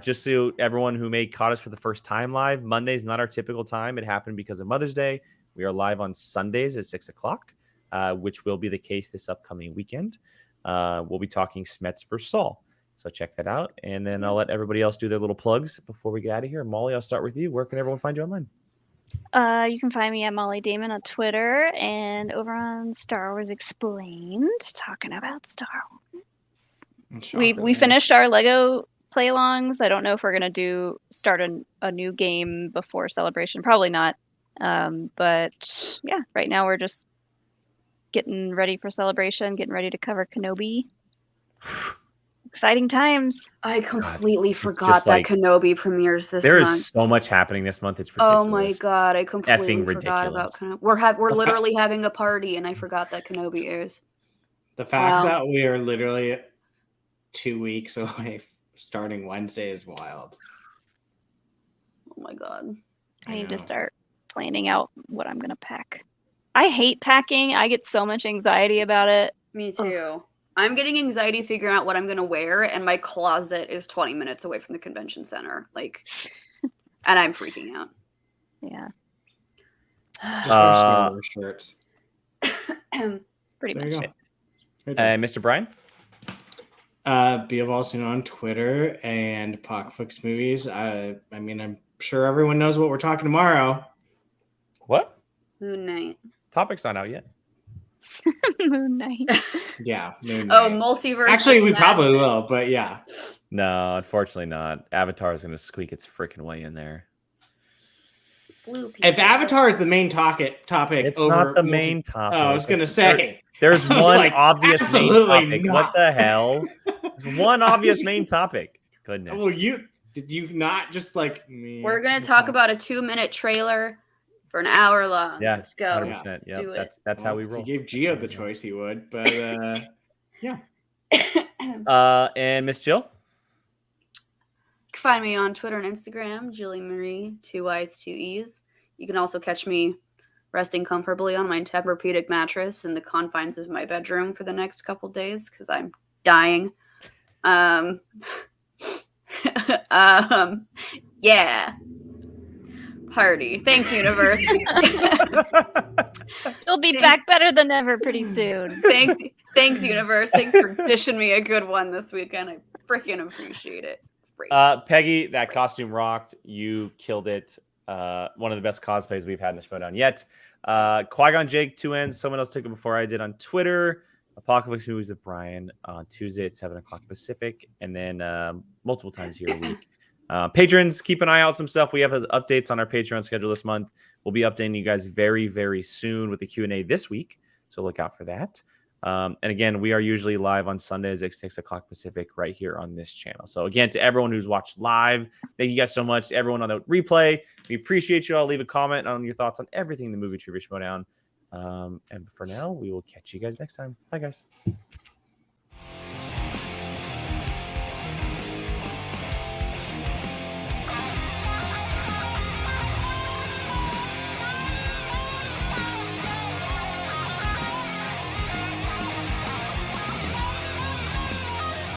Just so everyone who may caught us for the first time live, Monday's not our typical time. It happened because of Mother's Day. We are live on Sundays at 6 o'clock, which will be the case this upcoming weekend. We'll be talking Smets for SAUL. So check that out. And then I'll let everybody else do their little plugs before we get out of here. Molly, I'll start with you. Where can everyone find you online? You can find me at Molly Damon on Twitter and over on Star Wars Explained, talking about Star Wars. We finished our Lego play-alongs. I don't know if we're going to start a new game before Celebration. Probably not. But yeah, right now we're just getting ready for Celebration, getting ready to cover Kenobi. Exciting times. I completely forgot that Kenobi premieres this month. There is so much happening this month. It's ridiculous. Oh my god, I completely forgot about Kenobi. We're literally having a party, and I forgot that Kenobi airs. The fact that we are literally 2 weeks away starting Wednesday is wild. Oh my god. I need to start planning out what I'm going to pack. I hate packing. I get so much anxiety about it. Me too. Ugh. I'm getting anxiety figuring out what I'm going to wear, and my closet is 20 minutes away from the convention center. And I'm freaking out. Yeah. Just wear Star Wars shirts. Pretty much. Mr. Brian? Be of Austin on Twitter and Pockflix Movies. I mean, I'm sure everyone knows what we're talking tomorrow. What? Moon Knight. Topic's not out yet. Moon Knight. Yeah, Moon Knight. Oh, multiverse. Actually, we probably will, but yeah. No, unfortunately not. Avatar is going to squeak its freaking way in there. If Avatar is the main topic, it's not the main topic. Oh, I was going to say. There's one obvious main topic. Not. What the hell? There's one obvious main topic. Goodness. Well, did you not just We're going to talk about a 2-minute trailer for an hour long. Yeah, let's go. 100%. Yeah, that's how we roll. If you gave Gio the choice, he would. But yeah. And Miss Jill? You can find me on Twitter and Instagram, Julie Marie, 2 Y's, 2 E's. You can also catch me resting comfortably on my Tempur-Pedic mattress in the confines of my bedroom for the next couple days because I'm dying. Yeah. party. Thanks, universe. You'll be back better than ever pretty soon. Thanks, universe. Thanks for dishing me a good one this weekend. I freaking appreciate it. Great. Peggy, that costume rocked. You killed it. One of the best cosplays we've had in the Schmoedown yet. Qui-Gon Jake, 2 ends. Someone else took it before I did on Twitter. Apocalypse Movies with Brian on Tuesday at 7 o'clock Pacific. And then multiple times here a week. Patrons, keep an eye out some stuff. We have updates on our Patreon schedule this month. We'll be updating you guys very, very soon with the Q&A this week. So look out for that. And again, we are usually live on Sundays at 6 o'clock Pacific right here on this channel. So again, to everyone who's watched live, thank you guys so much. Everyone on the replay, we appreciate you all. Leave a comment on your thoughts on everything in the movie Trivia Schmoedown. And for now, we will catch you guys next time. Bye, guys.